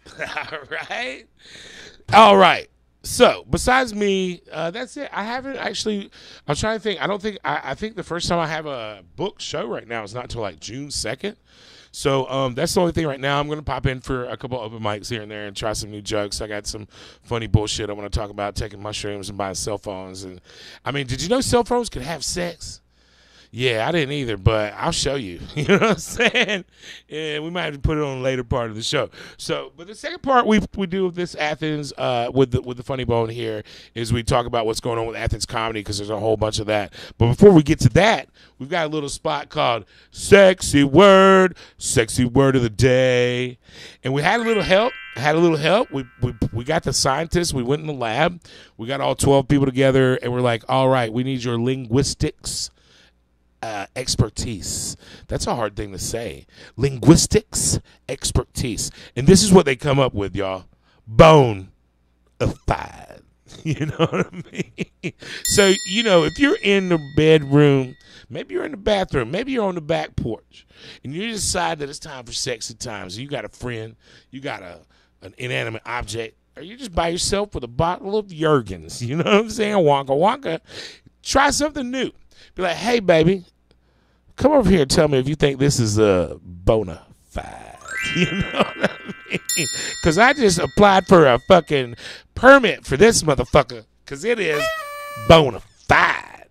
All right. So, besides me, that's it. I haven't actually, I'm trying to think. I think the first time I have a booked show right now is not until like June 2nd. So, that's the only thing right now. I'm going to pop in for a couple open mics here and there and try some new jokes. I got some funny bullshit I want to talk about, taking mushrooms and buying cell phones. And I mean, did you know cell phones could have sex? Yeah, I didn't either, but I'll show you. You know what I'm saying? Yeah, we might have to put it on a later part of the show. So, but the second part we do of this Athens with the Funny Bone here is we talk about what's going on with Athens comedy because there's a whole bunch of that. But before we get to that, we've got a little spot called Sexy Word of the Day, and we had a little help. We got the scientists. We went in the lab. We got all 12 people together, and we're like, all right, we need your linguistics expertise. That's a hard thing to say. Linguistics expertise. And this is what they come up with, y'all. Bone-ified. You know what I mean? So, you know, if you're in the bedroom, maybe you're in the bathroom, maybe you're on the back porch, and you decide that it's time for sexy times. You got a friend, you got an inanimate object, or you're just by yourself with a bottle of Jergens. You know what I'm saying? Wonka wonka. Try something new. Be like, hey, baby, come over here and tell me if you think this is a bona fide. You know what I mean? Because I just applied for a fucking permit for this motherfucker, because it is bona fide,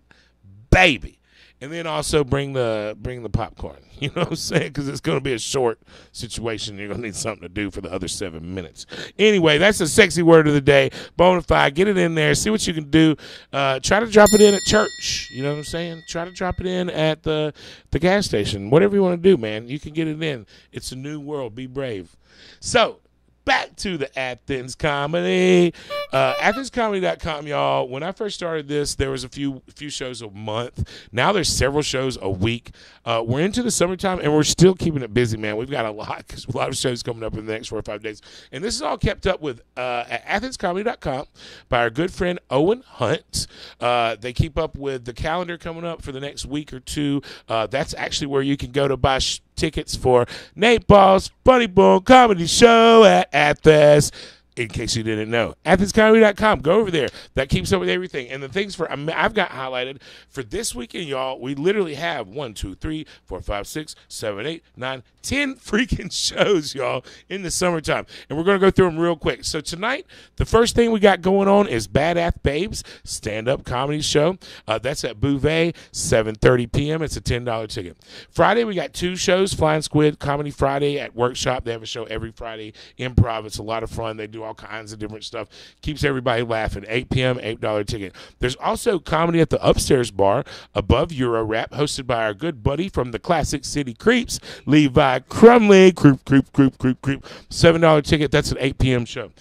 baby. And then also bring the popcorn. You know what I'm saying? Because it's going to be a short situation. You're going to need something to do for the other 7 minutes. Anyway, that's the sexy word of the day. Bona fide. Get it in there. See what you can do. Try to drop it in at church. You know what I'm saying? Try to drop it in at the gas station. Whatever you want to do, man. You can get it in. It's a new world. Be brave. So, back to the Athens Comedy. AthensComedy.com, y'all. When I first started this, there was a few shows a month. Now there's several shows a week. We're into the summertime, and we're still keeping it busy, man. We've got a lot of shows coming up in the next 4 or 5 days. And this is all kept up with at AthensComedy.com by our good friend Owen Hunt. They keep up with the calendar coming up for the next week or two. That's actually where you can go to buy tickets for Nateball's FUNNYBONE comedy show at Athens. In case you didn't know, AthensComedy.com. Go over there. That keeps up with everything. And the things I've got highlighted for this weekend, y'all. We literally have 1, 2, 3, 4, 5, 6, 7, 8, 9, 10 freaking shows, y'all, in the summertime. And we're going to go through them real quick. So tonight, the first thing we got going on is Badass Babes stand-up comedy show. That's at Bouvet, 7:30 p.m. It's a $10 ticket. Friday, we got 2 shows. Flying Squid Comedy Friday at Workshop. They have a show every Friday. Improv. It's a lot of fun. They do all kinds of different stuff. Keeps everybody laughing. 8 p.m., $8 ticket. There's also comedy at the Upstairs Bar above Euro Rap, hosted by our good buddy from the Classic City Creeps, Levi Crumley. Creep. $7 ticket. That's an 8 p.m. show.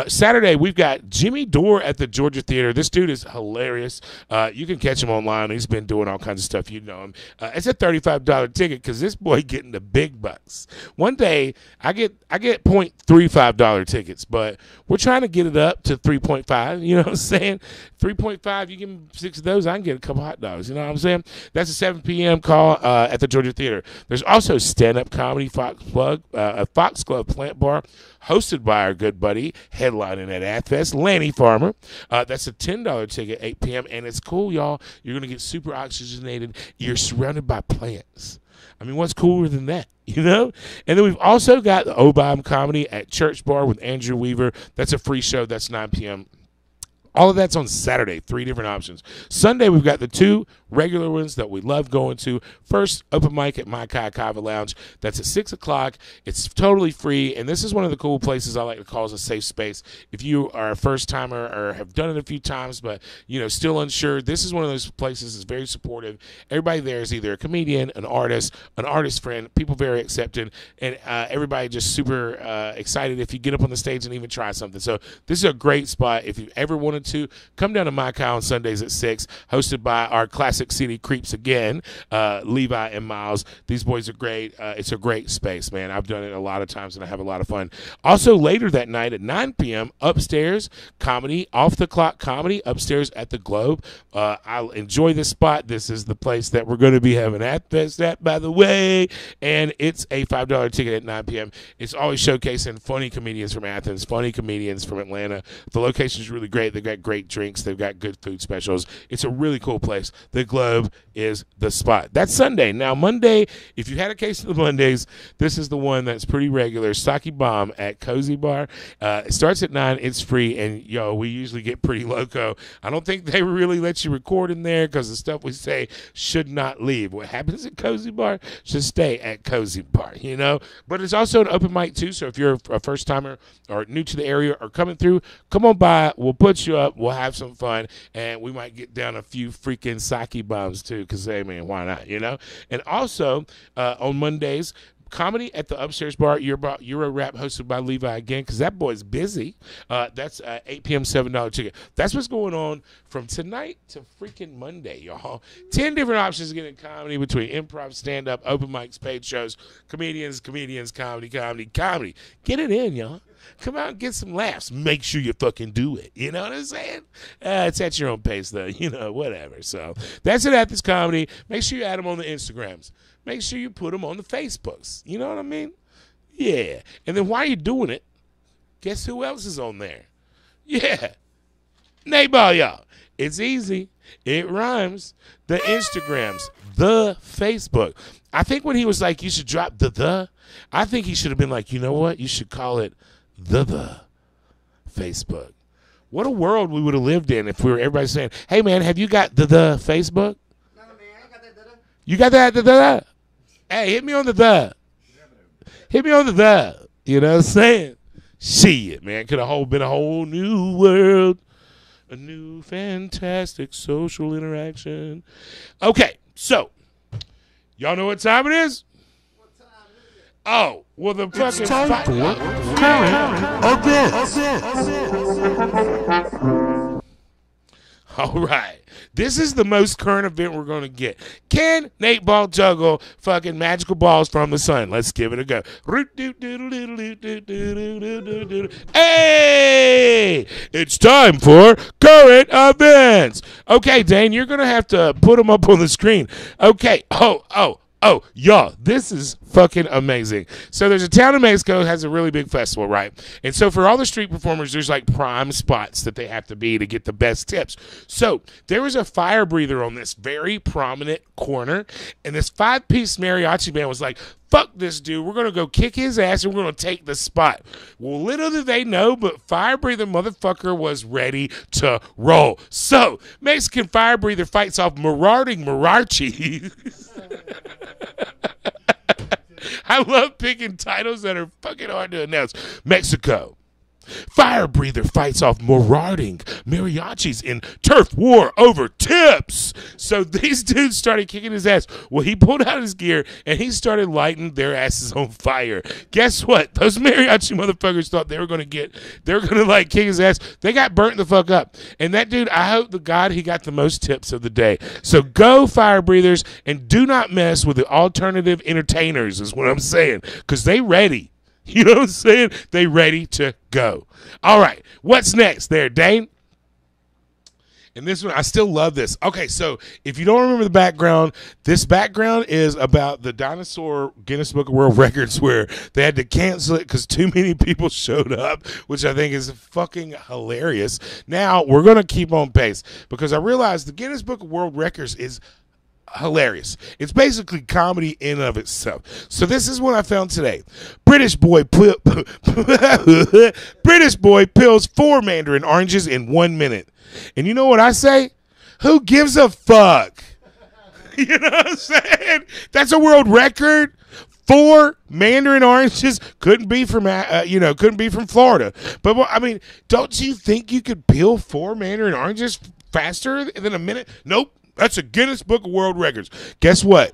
Saturday, we've got Jimmy Dore at the Georgia Theater. This dude is hilarious. You can catch him online. He's been doing all kinds of stuff. You know him. It's a $35 ticket because this boy getting the big bucks. One day, I get $0.35 tickets, but we're trying to get it up to 3.5. You know what I'm saying? 3.5, you give me 6 of those, I can get a couple hot dogs. You know what I'm saying? That's a 7 p.m. call at the Georgia Theater. There's also stand-up comedy Fox Club Plant Bar, hosted by our good buddy, headlining at AthFest, Lanny Farmer. That's a $10 ticket, 8 p.m. And it's cool, y'all. You're going to get super oxygenated. You're surrounded by plants. I mean, what's cooler than that, you know? And then we've also got the Obama Comedy at Church Bar with Andrew Weaver. That's a free show. That's 9 p.m. All of that's on Saturday, 3 different options. Sunday, we've got the 2 regular ones that we love going to. First, open mic at My Kai Kava Lounge. That's at 6 o'clock. It's totally free, and this is one of the cool places I like to call as a safe space. If you are a first-timer or have done it a few times but, you know, still unsure, this is one of those places that's very supportive. Everybody there is either a comedian, an artist friend, people very accepting, and everybody just super excited if you get up on the stage and even try something. So this is a great spot if you ever wanted to. Come down to My Cow on Sundays at 6, hosted by our Classic City Creeps again, Levi and Miles. These boys are great. It's a great space, man. I've done it a lot of times, and I have a lot of fun. Also, later that night at 9 p.m., upstairs comedy, off the clock comedy, upstairs at the Globe. I'll enjoy this spot. This is the place that we're going to be having AthFest at, by the way, and it's a $5 ticket at 9 p.m. It's always showcasing funny comedians from Athens, funny comedians from Atlanta. The location is really great. They've got great drinks. They've got good food specials. It's a really cool place. The Globe is the spot. That's Sunday. Now, Monday, if you had a case of the Mondays, this is the one that's pretty regular. Sake Bomb at Cozy Bar. It starts at 9. It's free, and, yo, we usually get pretty loco. I don't think they really let you record in there because the stuff we say should not leave. What happens at Cozy Bar should stay at Cozy Bar, you know? But it's also an open mic, too, so if you're a first-timer or new to the area or coming through, come on by. We'll put you up. We'll have some fun, and we might get down a few freaking sake bombs too, because, hey, man, why not, you know? And also, on Mondays, comedy at the Upstairs Bar, Euro Rap, hosted by Levi again, because that boy's busy. That's 8 p.m., $7 ticket. That's what's going on from tonight to freaking Monday, y'all. 10 different options to get in comedy between improv, stand-up, open mics, paid shows, comedians, comedy. Get it in, y'all. Come out and get some laughs. Make sure you fucking do it. You know what I'm saying? It's at your own pace, though. You know, whatever. So that's it at this comedy. Make sure you add them on the Instagrams. Make sure you put them on the Facebooks. You know what I mean? Yeah. And then while you're doing it, guess who else is on there? Yeah. Nateball Y'all. It's easy. It rhymes. The Instagrams. The Facebook. I think when he was like, you should drop the, I think he should have been like, you know what? You should call it the Facebook. What a world we would have lived in if we were everybody saying, hey, man, have you got the Facebook? No, man, I got that. You got that the? Hey, hit me on the. Hit me on the. You know what I'm saying? Shit, man. Could have been a whole new world. A new fantastic social interaction. Okay, so y'all know what time it is? Oh, well, the fucking time for current events. All right. This is the most current event we're going to get. Can Nateball juggle fucking magical balls from the sun? Let's give it a go. Hey! It's time for current events. Okay, Dane, you're going to have to put them up on the screen. Okay. Oh, y'all, this is fucking amazing. So there's a town in Mexico that has a really big festival, right? And so for all the street performers, there's like prime spots that they have to be to get the best tips. So there was a fire breather on this very prominent corner, and this 5-piece mariachi band was like, fuck this dude, we're going to go kick his ass and we're going to take the spot. Well, little did they know, but fire breather motherfucker was ready to roll. So Mexican fire breather fights off marauding mariachi. I love picking titles that are fucking hard to announce. Mexico. Fire breather fights off marauding mariachis in turf war over tips. So these dudes started kicking his ass. Well, he pulled out his gear and he started lighting their asses on fire. Guess what? Those mariachi motherfuckers thought they were going to like kick his ass. They got burnt the fuck up. And that dude, I hope to God he got the most tips of the day. So go fire breathers and do not mess with the alternative entertainers is what I'm saying. Because they ready. You know what I'm saying? They ready to go. All right. What's next there, Dane? And this one, I still love this. Okay, so if you don't remember the background, this background is about the dinosaur Guinness Book of World Records where they had to cancel it because too many people showed up, which I think is fucking hilarious. Now, we're going to keep on pace because I realized the Guinness Book of World Records is hilarious. It's basically comedy in and of itself. So this is what I found today. British boy peels 4 mandarin oranges in 1 minute. And you know what I say? Who gives a fuck? You know what I'm saying? That's a world record. 4 mandarin oranges couldn't be from Florida. But I mean, don't you think you could peel 4 mandarin oranges faster than a minute? Nope. That's a Guinness Book of World Records. Guess what?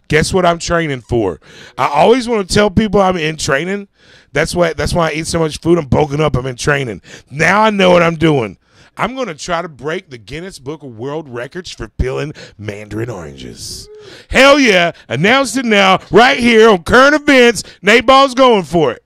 Guess what I'm training for? I always want to tell people I'm in training. That's why I eat so much food. I'm bulking up. I'm in training. Now I know what I'm doing. I'm going to try to break the Guinness Book of World Records for peeling mandarin oranges. Hell yeah. Announced it now right here on Current Events. Nateball's going for it.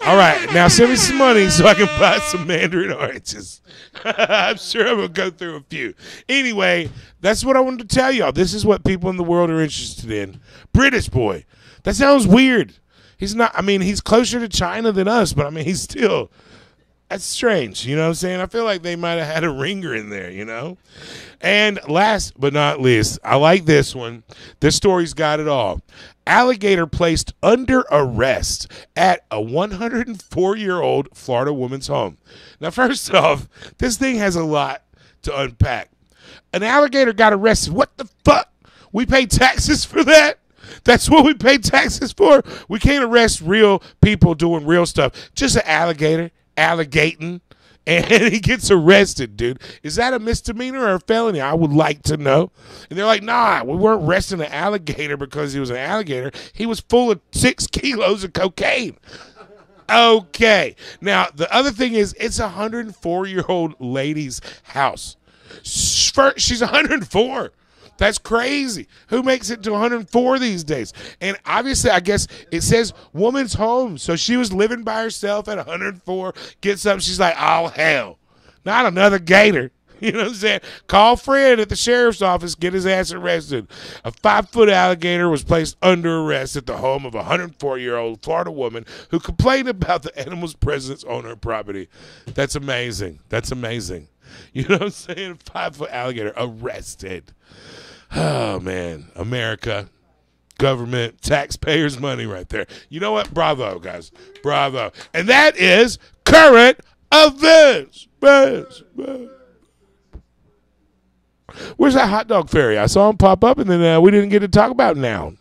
All right. Now send me some money so I can buy some mandarin oranges. I'm sure I'm going to go through a few. Anyway, that's what I wanted to tell y'all. This is what people in the world are interested in. British boy. That sounds weird. He's not, I mean, he's closer to China than us, but I mean, he's still, that's strange. You know what I'm saying? I feel like they might have had a ringer in there, you know? And last but not least, I like this one. This story's got it all. Alligator placed under arrest at a 104-year-old Florida woman's home. Now, first off, this thing has a lot to unpack. An alligator got arrested. What the fuck? We pay taxes for that? That's what we pay taxes for? We can't arrest real people doing real stuff. Just an alligator, alligating and he gets arrested, dude. Is that a misdemeanor or a felony? I would like to know. And they're like, nah, we weren't arresting an alligator because he was an alligator. He was full of 6 kilos of cocaine. Okay. Now, the other thing is, it's a 104-year-old lady's house. She's 104. That's crazy. Who makes it to 104 these days? And obviously, I guess it says woman's home. So she was living by herself at 104, gets up, she's like, oh, hell, not another gator. You know what I'm saying? Call Fred at the sheriff's office, get his ass arrested. A 5-foot alligator was placed under arrest at the home of a 104-year-old Florida woman who complained about the animal's presence on her property. That's amazing. That's amazing. You know what I'm saying? 5-foot alligator arrested. Oh, man. America, government, taxpayers' money right there. You know what? Bravo, guys. Bravo. And that is current events. Where's that hot dog fairy? I saw him pop up, and then we didn't get to talk about now.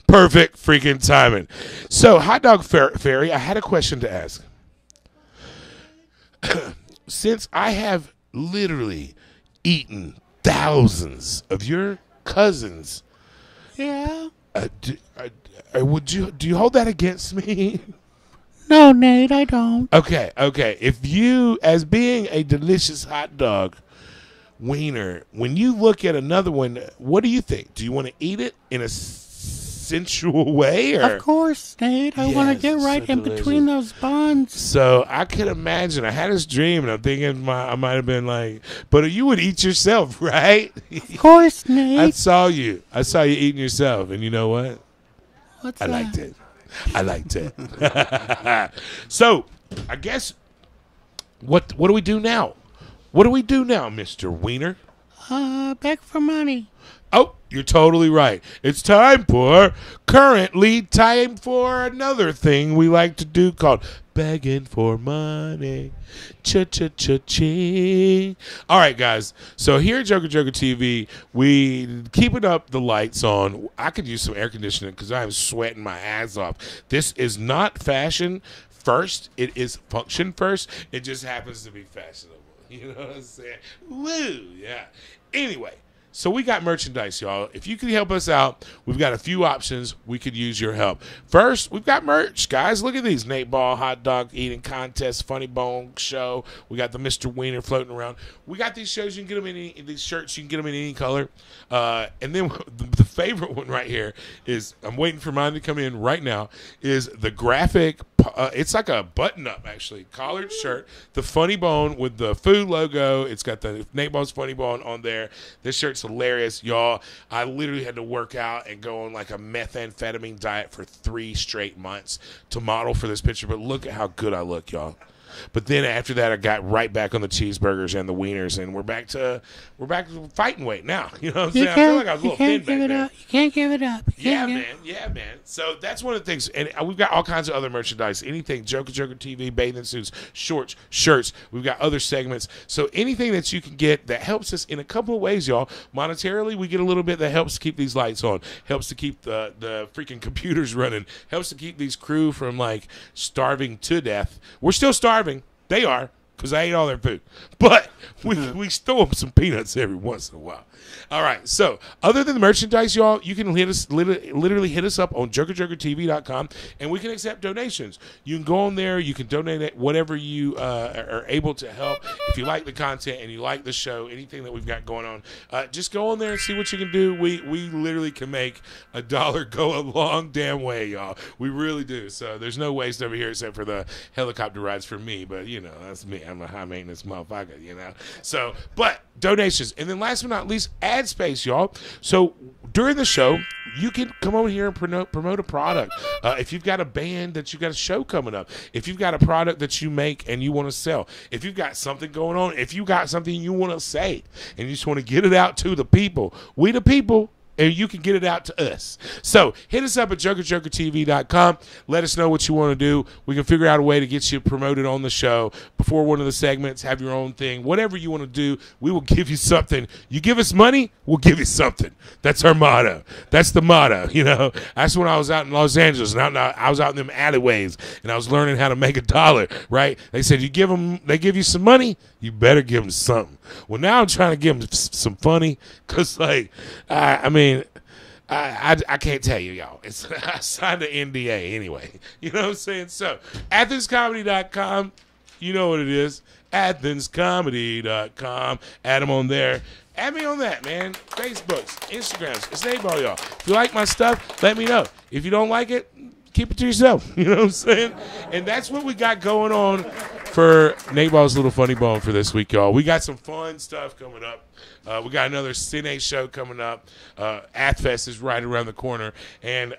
Perfect freaking timing. So, hot dog fairy, I had a question to ask. Since I have literally eaten thousands of your cousins, yeah, do you hold that against me? No, Nate, I don't. Okay. If you, as being a delicious hot dog wiener, when you look at another one, what do you think? Do you want to eat it in a sensual way? Or? Of course, Nate. I want to get right in between those buns. So I could imagine. I had this dream, and I'm thinking I might have been like, but you would eat yourself, right? Of course, Nate. I saw you eating yourself, and you know what? What's I that? liked it. I liked it. So, I guess, what do we do now? What do we do now, Mr. Wiener? Beg for money. Oh, you're totally right. It's time for another thing we like to do called begging for money. Cha-cha-cha-ching. All right, guys. So here at JOKERJOKERtv, we keeping up the lights on. I could use some air conditioning because I'm sweating my ass off. This is not fashion first. It is function first. It just happens to be fashionable. You know what I'm saying? Woo, yeah. Anyway. So we got merchandise, y'all. If you can help us out, we've got a few options. We could use your help. First, we've got merch, guys. Look at these. Nateball hot dog eating contest, Funny Bone show. We got the Mr. Wiener floating around. We got these shows. You can get them in these shirts. You can get them in any color. And then the favorite one right here is, I'm waiting for mine to come in right now, is the graphic. It's like a button-up, actually, collared shirt. The Funny Bone with the food logo. It's got the Nateball's Funny Bone on there. This shirt's hilarious, y'all. I literally had to work out and go on like a methamphetamine diet for 3 straight months to model for this picture, but look at how good I look, y'all. But then after that, I got right back on the cheeseburgers and the wieners, and we're back to fighting weight now. You know what I'm saying? I feel like I was a little thin back there. You can't give it up. Yeah, man. So that's one of the things, and we've got all kinds of other merchandise. Anything, JOKERJOKERtv, bathing suits, shorts, shirts. We've got other segments. So anything that you can get that helps us in a couple of ways, y'all. Monetarily, we get a little bit that helps keep these lights on, helps to keep the freaking computers running, helps to keep these crew from like starving to death. We're still starving. They are, because I ate all their food. But we store them some peanuts every once in a while. All right, so other than the merchandise, y'all, you can literally hit us up on JOKERJOKERtv.com, and we can accept donations. You can go on there. You can donate whatever you are able to help. If you like the content and you like the show, anything that we've got going on, just go on there and see what you can do. We literally can make $1 go a long damn way, y'all. We really do. So there's no waste over here except for the helicopter rides for me. But, you know, that's me. I'm a high-maintenance motherfucker, you know. So, but donations. And then last but not least, ad space, y'all. So during the show, you can come over here and promote a product. If you've got a band that you've got a show coming up, if you've got a product that you make and you want to sell, if you've got something going on, if you got something you want to say and you just want to get it out to the people, we the people, and you can get it out to us. So hit us up at JOKERJOKERtv.com. Let us know what you want to do. We can figure out a way to get you promoted on the show before one of the segments, have your own thing. Whatever you want to do, we will give you something. You give us money, we'll give you something. That's our motto. That's the motto, you know. That's when I was out in Los Angeles, and I was out in them alleyways, and I was learning how to make $1, right? They said, they give you some money, you better give them something. Well, now I'm trying to give them some funny, because, like, I mean, I can't tell you, y'all. I signed an NDA anyway. You know what I'm saying? So, AthensComedy.com, you know what it is. AthensComedy.com. Add them on there. Add me on that, man. Facebooks, Instagrams. It's Nateball Y'all. If you like my stuff, let me know. If you don't like it, keep it to yourself. You know what I'm saying? And that's what we got going on for Nateball's Little Funny Bone for this week, y'all. We got some fun stuff coming up. We got another Cine show coming up. AthFest is right around the corner. And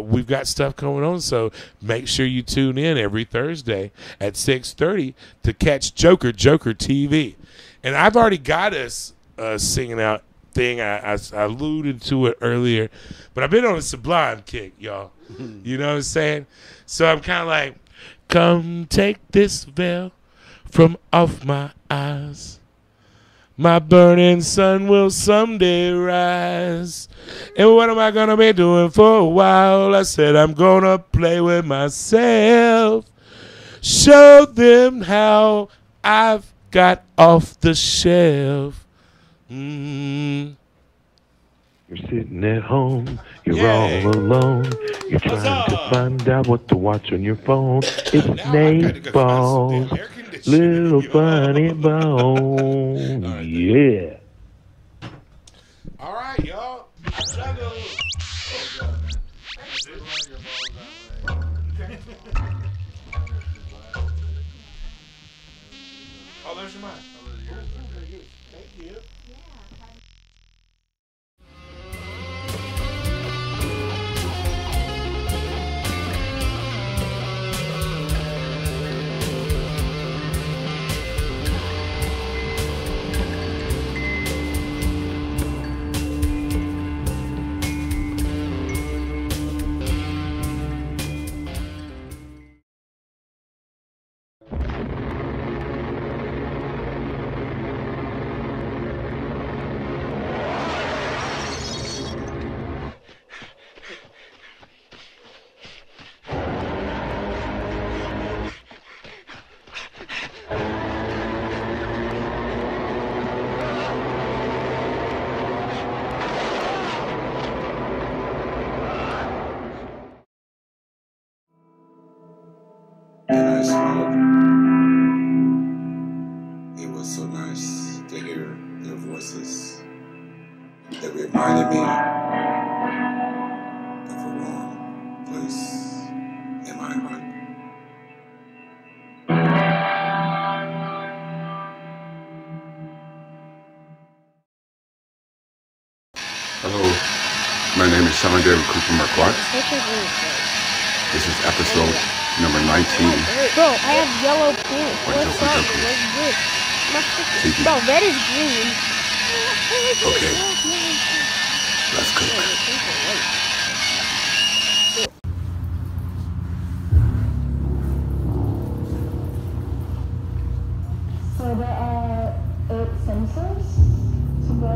we've got stuff going on, so make sure you tune in every Thursday at 6:30 to catch Joker TV. And I've already got us singing out thing. I alluded to it earlier, but I've been on a Sublime kick, y'all. You know what I'm saying? So I'm kind of like, come take this veil from off my eyes. My burning sun will someday rise. And what am I going to be doing for a while? I said I'm going to play with myself. Show them how I've got off the shelf. You're sitting at home, you're all alone. You're trying to find out what to watch on your phone. It's Nateball's Little Funny Bone. Yeah. All right, y'all. Oh, there's your mic. Thank you. It was so nice to hear their voices that reminded me of a warm place in my heart. Hello, my name is Sean David Cooper Marquardt. This is episode number 19. Bro, I have yellow pants. What's up? What's good? Bro, red is green. Okay. Let's cook. So there are 8 sensors to go.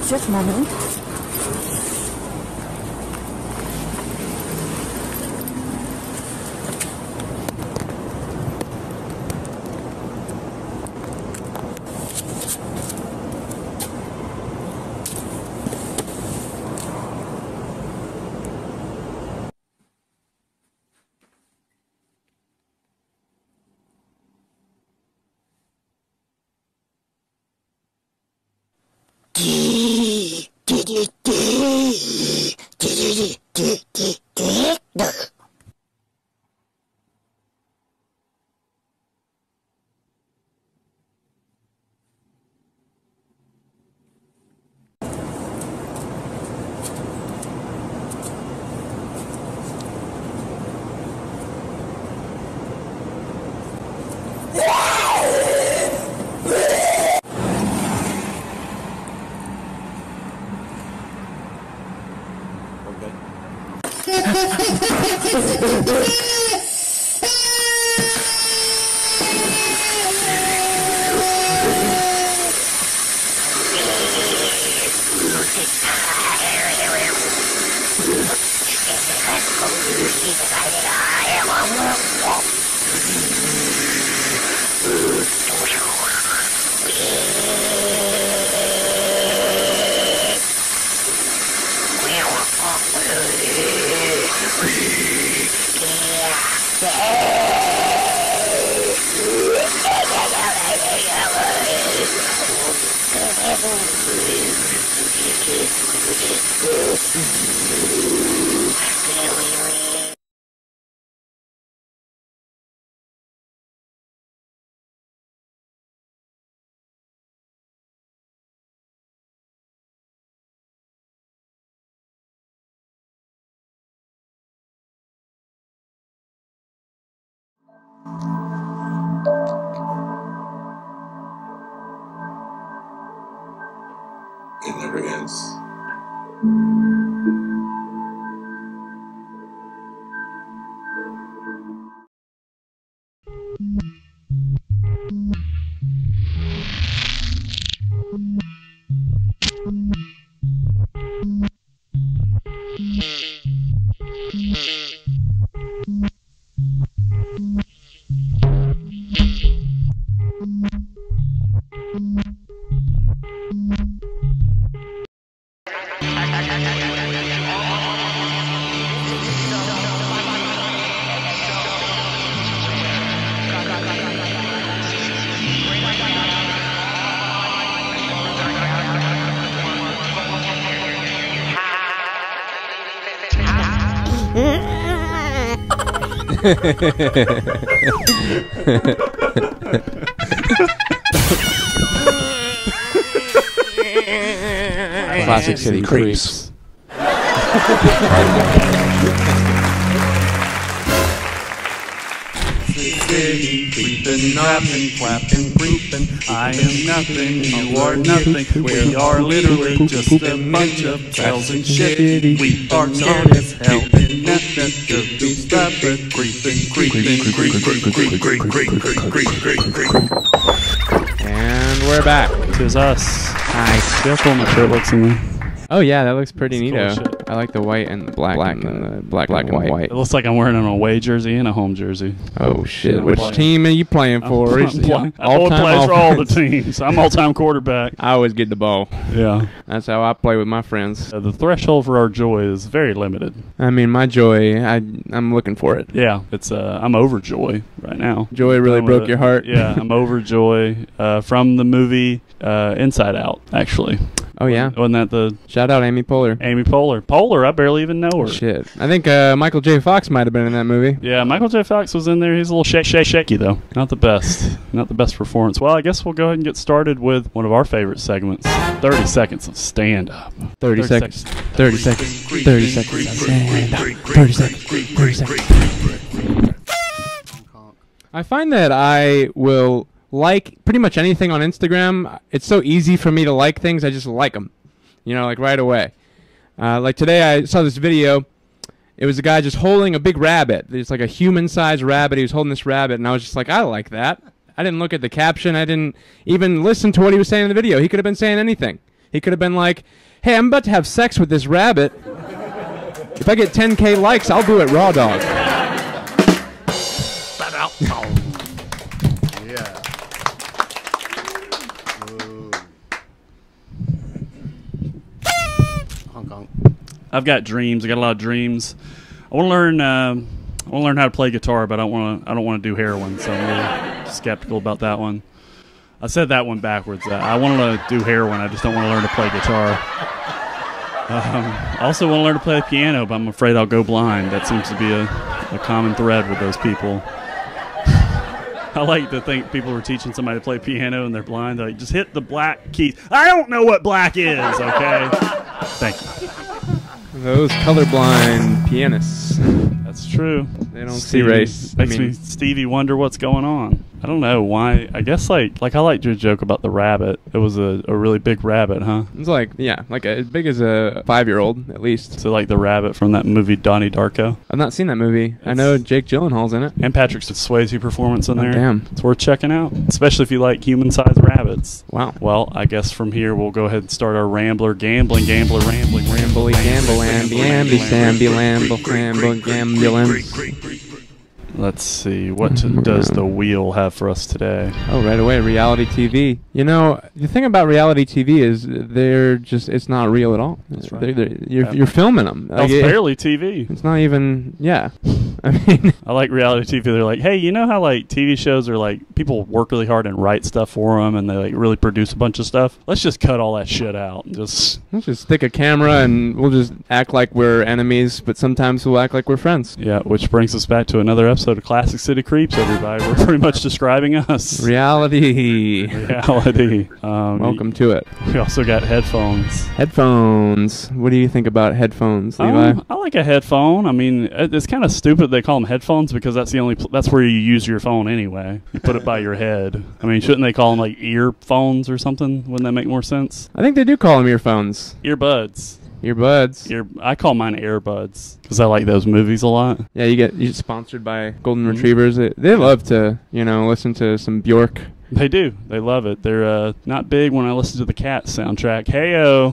Just a moment. It never ends. Classic City Creeps. City creeping, napping, clapping, creeping. I am nothing, you are nothing. We are literally just a bunch of pals and shit. We are scared as hell, and nothing could be stopped but creeping, creeping, creeping. And we're back. Tis us. Hi. See how cool my shirt looks in there? Oh yeah, that looks pretty neato. Cool. I like the white and the black and the black and white. It looks like I'm wearing an away jersey and a home jersey. Oh shit! Which team are you playing for? I play for all the teams. I'm all-time quarterback. I always get the ball. Yeah, that's how I play with my friends. The threshold for our joy is very limited. I mean, my joy, I'm looking for it. Yeah, it's I'm over joy right now. Joy really broke your heart. Yeah, I'm over joy from the movie Inside Out, actually. Oh yeah, wasn't that the shout out Amy Poehler? Amy Poehler, I barely even know her. Shit, I think Michael J. Fox might have been in that movie. Yeah, Michael J. Fox was in there. He's a little shaky though. Not the best. Not the best performance. Well, I guess we'll go ahead and get started with one of our favorite segments: 30 seconds of stand up. 30 seconds. 30 seconds. 30 seconds. Stand up. 30 seconds. 30 seconds. I find that I will like pretty much anything on Instagram. It's so easy for me to like things. I just like them, you know, like right away. Like today I saw this video. It was a guy just holding a big rabbit. It's like a human-sized rabbit. He was holding this rabbit, and I was just like, I like that. I didn't look at the caption. I didn't even listen to what he was saying in the video. He could have been saying anything. He could have been like, hey, I'm about to have sex with this rabbit. If I get 10K likes, I'll do it raw dog. I've got dreams. I got a lot of dreams. I want to learn. I want to learn how to play guitar, but I don't want to do heroin. So I'm really skeptical about that one. I said that one backwards. I want to do heroin. I just don't want to learn to play guitar. I also want to learn to play the piano, but I'm afraid I'll go blind. That seems to be a common thread with those people. I like to think people are teaching somebody to play piano and they're blind. They're like, just hit the black keys. I don't know what black is, okay? Thank you. Those colorblind pianists. That's true. They don't see race. Makes me Stevie wonder what's going on. I don't know why. I guess like I liked your joke about the rabbit. It was a really big rabbit, huh? It's like, yeah, like as big as a 5-year-old at least. So like the rabbit from that movie Donnie Darko. I've not seen that movie. I know Jake Gyllenhaal's in it. And Patrick Swayze performance in there. Damn. It's worth checking out, especially if you like human-sized rabbits. Wow. Well, I guess from here we'll go ahead and start our rambler rambling. Rambly gamble amby samby lamble ambulance. Let's see, what does the wheel have for us today? Oh, right away, reality TV. You know, the thing about reality TV is it's not real at all. That's right. You're filming them. Like it's barely TV. It's not even, yeah. I mean, I like reality TV. They're like, hey, you know how like TV shows are like, people work really hard and write stuff for them and they like really produce a bunch of stuff? Let's just cut all that shit out and let's just stick a camera and we'll just act like we're enemies, but sometimes we'll act like we're friends. Yeah, which brings us back to another episode of Classic City Creeps, everybody. We're pretty much describing us. Reality. Welcome to it. We also got headphones. Headphones. What do you think about headphones, Levi? I like a headphone. I mean, it's kind of stupid they call them headphones because that's that's where you use your phone anyway. You put it by your head. I mean, shouldn't they call them like earphones or something? Wouldn't that make more sense? I think they do call them earphones. Earbuds. I call mine earbuds because I like those movies a lot. Yeah, you get sponsored by Golden Retrievers. They love to, listen to some Bjork. They do. They love it. They're not big when I listen to the Cats soundtrack. Hey-o.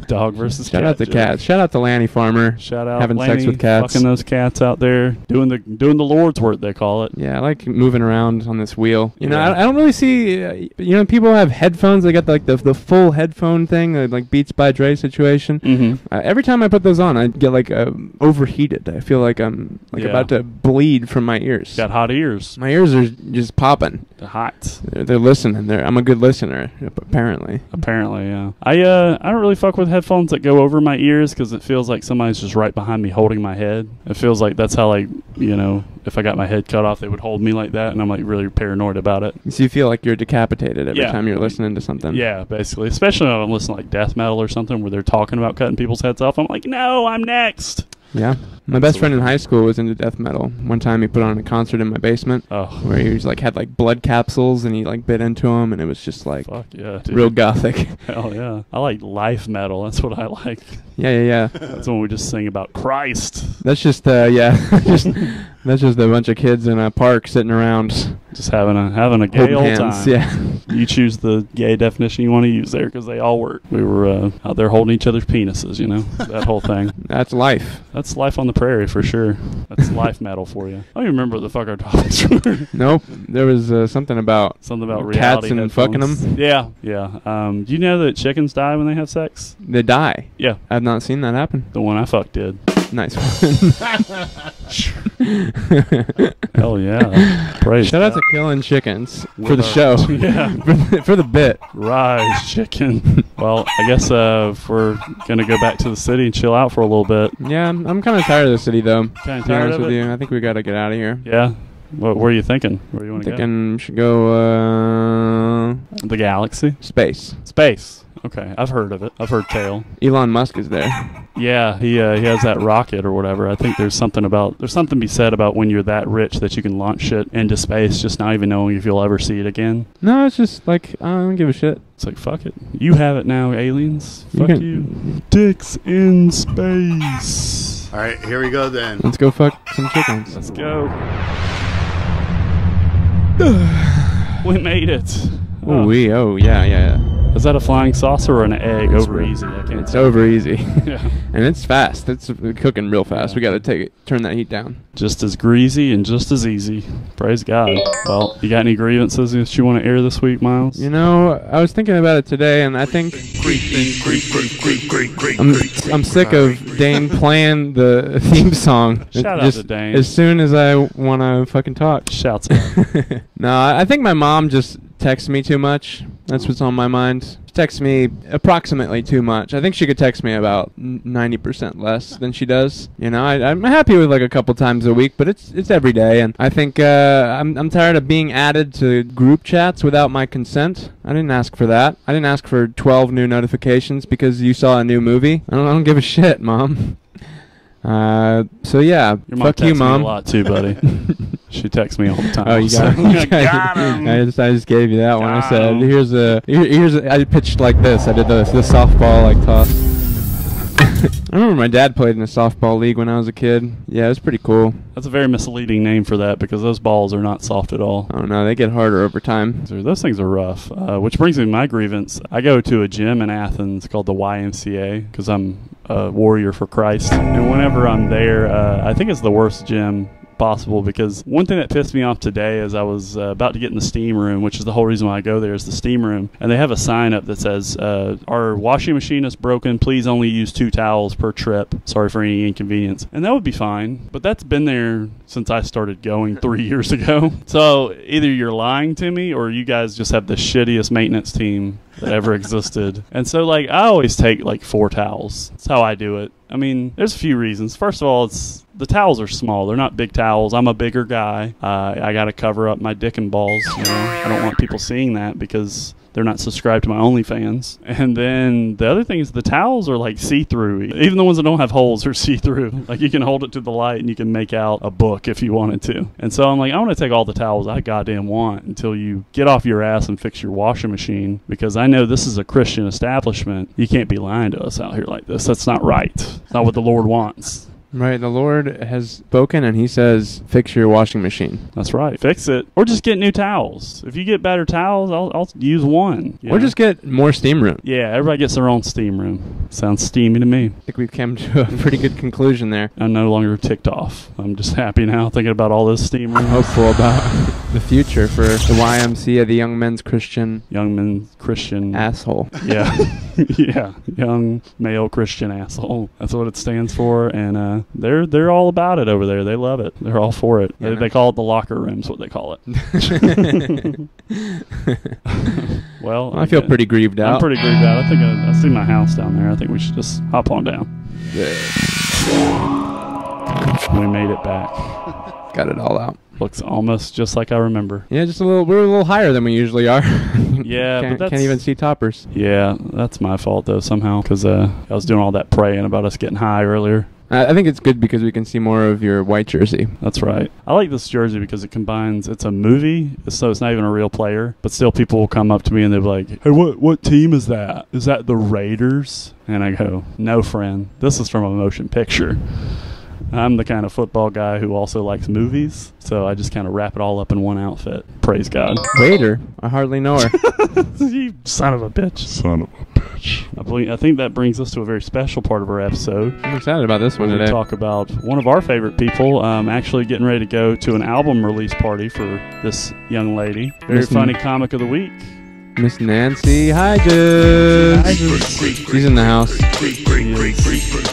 Dog versus cat. Shout out to Cats. Shout out to Lanny Farmer. Shout out having Lanny, sex with cats. Fucking those cats out there. Doing the Lord's work, they call it. Yeah, I like moving around on this wheel. I don't really see, people have headphones. They got like the full headphone thing, like Beats by Dre situation. Mm-hmm. Every time I put those on, I get like overheated. I feel like I'm about to bleed from my ears. Got hot ears. My ears are just popping. They're hot. They're listening. I'm a good listener, apparently. Apparently, yeah. I don't really fuck with headphones that go over my ears because it feels like somebody's just right behind me holding my head. It feels like that's how, like, you know, if I got my head cut off, they would hold me like that, and I'm like really paranoid about it. So you feel like you're decapitated every time you're listening to something. Yeah, basically. Especially when I'm listening to like death metal or something where they're talking about cutting people's heads off. I'm like, no, I'm next. Yeah. My best friend in high school was into death metal. One time he put on a concert in my basement where he was like had like blood capsules and he like bit into them, and it was just like fuck yeah, dude. Real gothic. Hell yeah. I like life metal. That's what I like. Yeah. That's when we just sing about Christ. That's just that's just a bunch of kids in a park sitting around just having a gay old time. Yeah. You choose the gay definition you want to use there because they all work. We were out there holding each other's penises, you know, that whole thing. That's life. That's life on the prairie for sure. That's life metal for you. I don't even remember what the fuck our topics were. Nope. There was something about reality cats and headphones. fucking them. Yeah. Do you know that chickens die when they have sex? They die? Yeah. I've not seen that happen. The one I fucked did. Nice one. Hell yeah. Praise Shout out to killing chickens for the show. Yeah. for the bit. Rise, chicken. Well, I guess if we're going to go back to the city and chill out for a little bit. Yeah, I'm kind of tired of the city, though. Kind of tired of it? I think we got to get out of here. Yeah. Where are you thinking? Where do you want to go? Thinking we should go... the galaxy? Space. Okay, I've heard of it. I've heard tale. Elon Musk is there. Yeah, he has that rocket or whatever. I think there's something to be said about when you're that rich that you can launch shit into space just not even knowing if you'll ever see it again. No, it's just like, I don't give a shit. It's like, fuck it. You have it now, aliens. Fuck you. Dicks in space. All right, here we go then. Let's go fuck some chickens. Let's go. We made it. Oh, yeah. Is that a flying saucer or an egg? Over easy. I can't It's tell. over easy. Yeah. And it's fast. It's cooking real fast. We got to turn that heat down. Just as greasy and just as easy. Praise God. Well, you got any grievances that you want to air this week, Miles? You know, I was thinking about it today, and I think I'm sick of Dane playing the theme song. Shout out to Dane. As soon as I want to fucking talk. Shouts out. No, I think my mom just texts me too much. That's what's on my mind. She texts me approximately too much. I think she could text me about 90% less than she does. You know, I'm happy with like a couple times a week, but it's every day. And I think I'm tired of being added to group chats without my consent. I didn't ask for that. I didn't ask for 12 new notifications because you saw a new movie. I don't give a shit, Mom. So yeah, your mom fuck you, Mom. Me a lot too, buddy. She texts me all the time. Oh, you got him. I just gave you that one. I said, here's I pitched like this. I did the softball like toss. I remember my dad played in a softball league when I was a kid. Yeah, it was pretty cool. That's a very misleading name for that because those balls are not soft at all. Oh no, they get harder over time. So those things are rough. Which brings me to my grievance. I go to a gym in Athens called the YMCA because I'm a warrior for Christ. And whenever I'm there, I think it's the worst gym possible because one thing that pissed me off today is I was about to get in the steam room, which is the whole reason why I go there is the steam room, and they have a sign up that says our washing machine is broken, please only use 2 towels per trip, sorry for any inconvenience. And that would be fine, but that's been there since I started going 3 years ago. So either you're lying to me or you guys just have the shittiest maintenance team that ever existed. And so like I always take like 4 towels. That's how I do it. I mean, there's a few reasons. First of all, the towels are small. They're not big towels. I'm a bigger guy. I got to cover up my dick and balls. You know? I don't want people seeing that because they're not subscribed to my OnlyFans. And then the other thing is the towels are like see-through. Even the ones that don't have holes are see-through. Like you can hold it to the light and you can make out a book if you wanted to. And so I'm like, I want to take all the towels I goddamn want until you get off your ass and fix your washing machine, because I know this is a Christian establishment. You can't be lying to us out here like this. That's not right. It's not what the Lord wants. Right, the Lord has spoken and he says, fix your washing machine. That's right. Fix it. Or just get new towels. If you get better towels, I'll use one. Or just get more steam room. Yeah, everybody gets their own steam room. Sounds steamy to me. I think we've come to a pretty good conclusion there. I'm no longer ticked off. I'm just happy now thinking about all this steam room. I'm hopeful about the future for the YMCA, the Young Men's Christian asshole. Yeah. Yeah. Young male Christian asshole. That's what it stands for. And they're all about it over there. They love it. They're all for it. Yeah, they call it the locker room's what they call it. Well, I feel pretty grieved out. I'm pretty grieved out. I think I see my house down there. I think we should just hop on down. Yeah. We made it back. Got it all out. Looks almost just like I remember. Yeah, just a little. We're a little higher than we usually are. Yeah, but can't even see toppers. Yeah, that's my fault though somehow because I was doing all that praying about us getting high earlier. I think it's good because we can see more of your white jersey. That's right. I like this jersey because it combines. It's a movie, so it's not even a real player. But still, people will come up to me and they'll be like, "Hey, what team is that? Is that the Raiders?" And I go, "No, friend. This is from a motion picture." I'm the kind of football guy who also likes movies, so I just kind of wrap it all up in one outfit. Praise God. Raider? I hardly know her. You son of a bitch. Son of a bitch. I think that brings us to a very special part of our episode. I'm excited about this one today. We talk about one of our favorite people actually getting ready to go to an album release party for this young lady. Very funny comic of the week. Miss Nancy Hodges. She's in the house.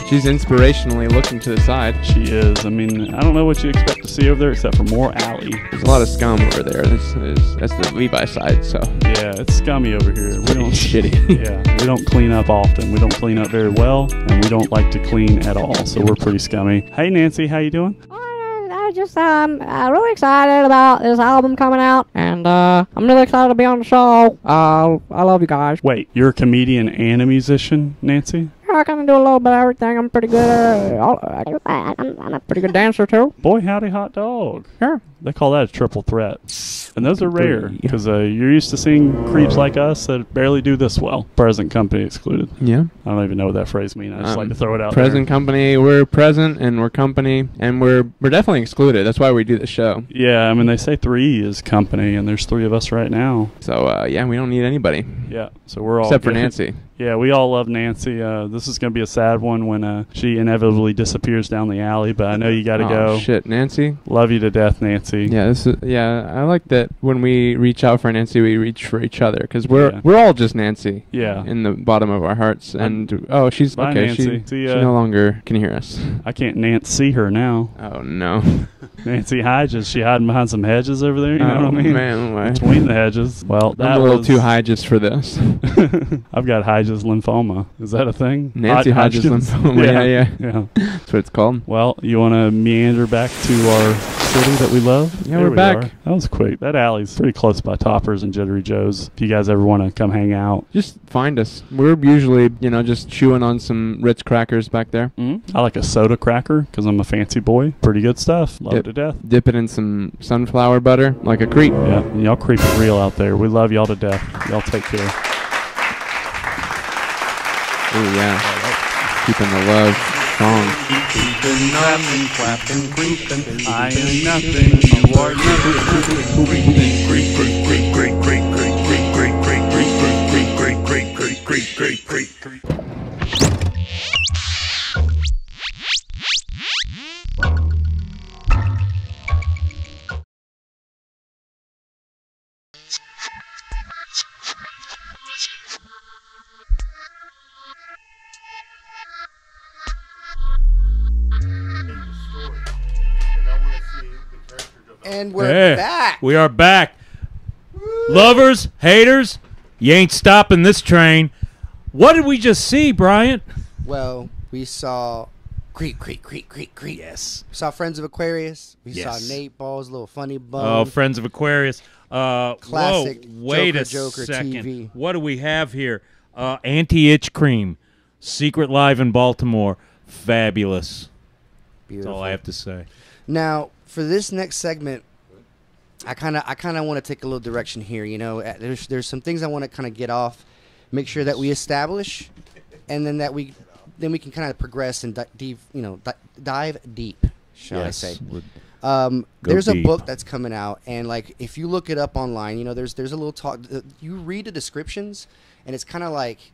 She's inspirationally looking to the side. She is. I mean, I don't know what you expect to see over there except for more alley. There's a lot of scum over there. That's the Levi side, so. Yeah, it's scummy over here. We don't shitty. Yeah, we don't clean up often. We don't clean up very well, and we don't like to clean at all, so we're pretty scummy. Hey, Nancy, how you doing? I just really excited about this album coming out, and I'm really excited to be on the show. I love you guys. Wait, you're a comedian and a musician, Nancy? I kind of do a little bit of everything. I'm pretty good. I'm a pretty good dancer too. Boy, howdy, hot dog. Sure. They call that a triple threat, and those are rare because you're used to seeing creeps like us that barely do this well. Present company excluded. Yeah. I don't even know what that phrase means. I just like to throw it out. Present company. We're present and we're company, and we're definitely excluded. That's why we do the show. Yeah, I mean they say 3 is company, and there's 3 of us right now. So yeah, we don't need anybody. Yeah, so we're all except good. for Nancy. Yeah, we all love Nancy. This is going to be a sad one when she inevitably disappears down the alley, but I know you got to go. Oh, shit, Nancy. Love you to death, Nancy. Yeah, I like that when we reach out for Nancy, we reach for each other, because we're all just Nancy. Yeah. In the bottom of our hearts. And, she's, bye, okay, Nancy. she no longer can hear us. I can't see her now. Oh, no. Nancy Hodges, she hiding behind some hedges over there, you know what I mean? Man, between the hedges. Well, I'm a little too Hodges for this. I've got Hodges lymphoma. Is that a thing? Nancy Hodges lymphoma. Yeah. That's what it's called. Well, you want to meander back to our city that we love? Yeah, we're back. That was quick. That alley's pretty close by Toppers and Jittery Joe's. If you guys ever want to come hang out, just find us. We're usually, just chewing on some Ritz crackers back there. I like a soda cracker because I'm a fancy boy. Pretty good stuff. Love it to death. Dip it in some sunflower butter like a creep. Yeah, and y'all creep it real out there. We love y'all to death. Y'all take care. Oh yeah, keeping the love strong. Creeping, clapping, clapping, creeping. I am nothing. You are nothing. Creeping, creep, creep, creep, creep, creep, creep, creep, creep, creep, creep, creep, creep, creep, creep, creep, creep, creep. And we're back. We are back. Woo. Lovers, haters, you ain't stopping this train. What did we just see, Bryant? Well, we saw Creep. Yes. We saw Friends of Aquarius. We saw Nateball's little funny bone. Oh, Friends of Aquarius. Classic. Whoa, wait a Joker second. TV. What do we have here? Anti-itch cream. Secret Live in Baltimore. Fabulous. Beautiful. That's all I have to say. Now, for this next segment, I kind of want to take a little direction here. There's some things I want to kind of get off, make sure that we establish, and then we can kind of progress and dive deep. Shall I say? There's a book that's coming out, and if you look it up online, there's a little talk. You read the descriptions, and it's kind of like,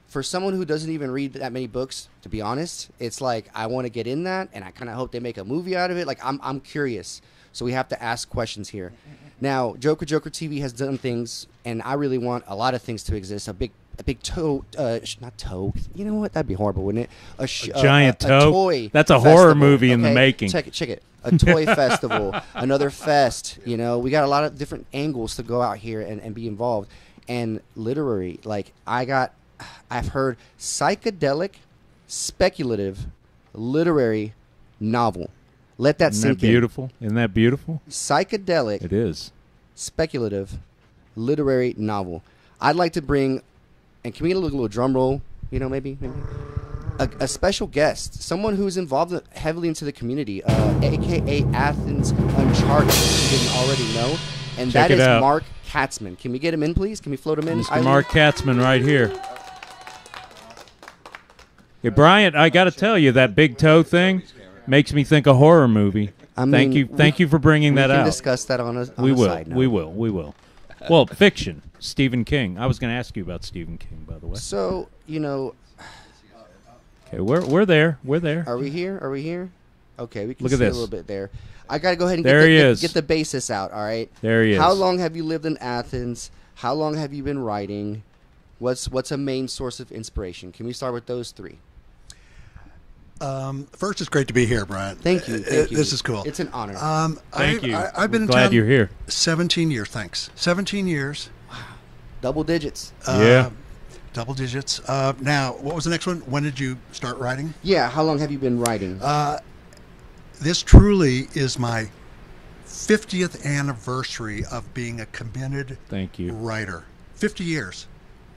for someone who doesn't even read that many books, to be honest, it's like I want to get in that, and I kind of hope they make a movie out of it. I'm curious, so we have to ask questions here. Now, JOKERJOKErtv has done things, and I really want a lot of things to exist. A a big toe, not toe. You know what? That'd be horrible, wouldn't it? A giant toe. A toy. That's a festival, horror movie in the okay? making. Check it. A toy festival, another fest. You know, we got a lot of different angles to go out here and be involved. And literary, like I've heard psychedelic, speculative, literary novel. Let that sink in. Beautiful? Isn't that beautiful? Psychedelic. It is. Speculative, literary novel. I'd like to bring, and can we get a little drum roll? You know, maybe a special guest, someone who's involved heavily into the community, aka Athens Uncharted, if you didn't already know, and Check that is out. Mark Katzman. Can we get him in, please? Can we float him in? Mr. Mark Katzman right here. Hey, Bryant, I got to tell you, that big toe thing makes me think a horror movie. I mean, Thank you for bringing that out. We can discuss that on a we will. side note. We will. Well, fiction, Stephen King. I was going to ask you about Stephen King, by the way. So, you know. Okay, we're there. We're there. Are we here? Okay, we can Look at see a this. little bit there. I got to go ahead and get the basis out, all right? There he is. How long have you lived in Athens? How long have you been writing? What's a main source of inspiration? Can we start with those three? First, it's great to be here, Brian. Thank you. This is cool. It's an honor. Thank you. I've been glad you're here. 17 years. Thanks. 17 years. Wow. Double digits. Yeah. Double digits. Now, what was the next one? When did you start writing? Yeah. How long have you been writing? This truly is my 50th anniversary of being a committed writer. 50 years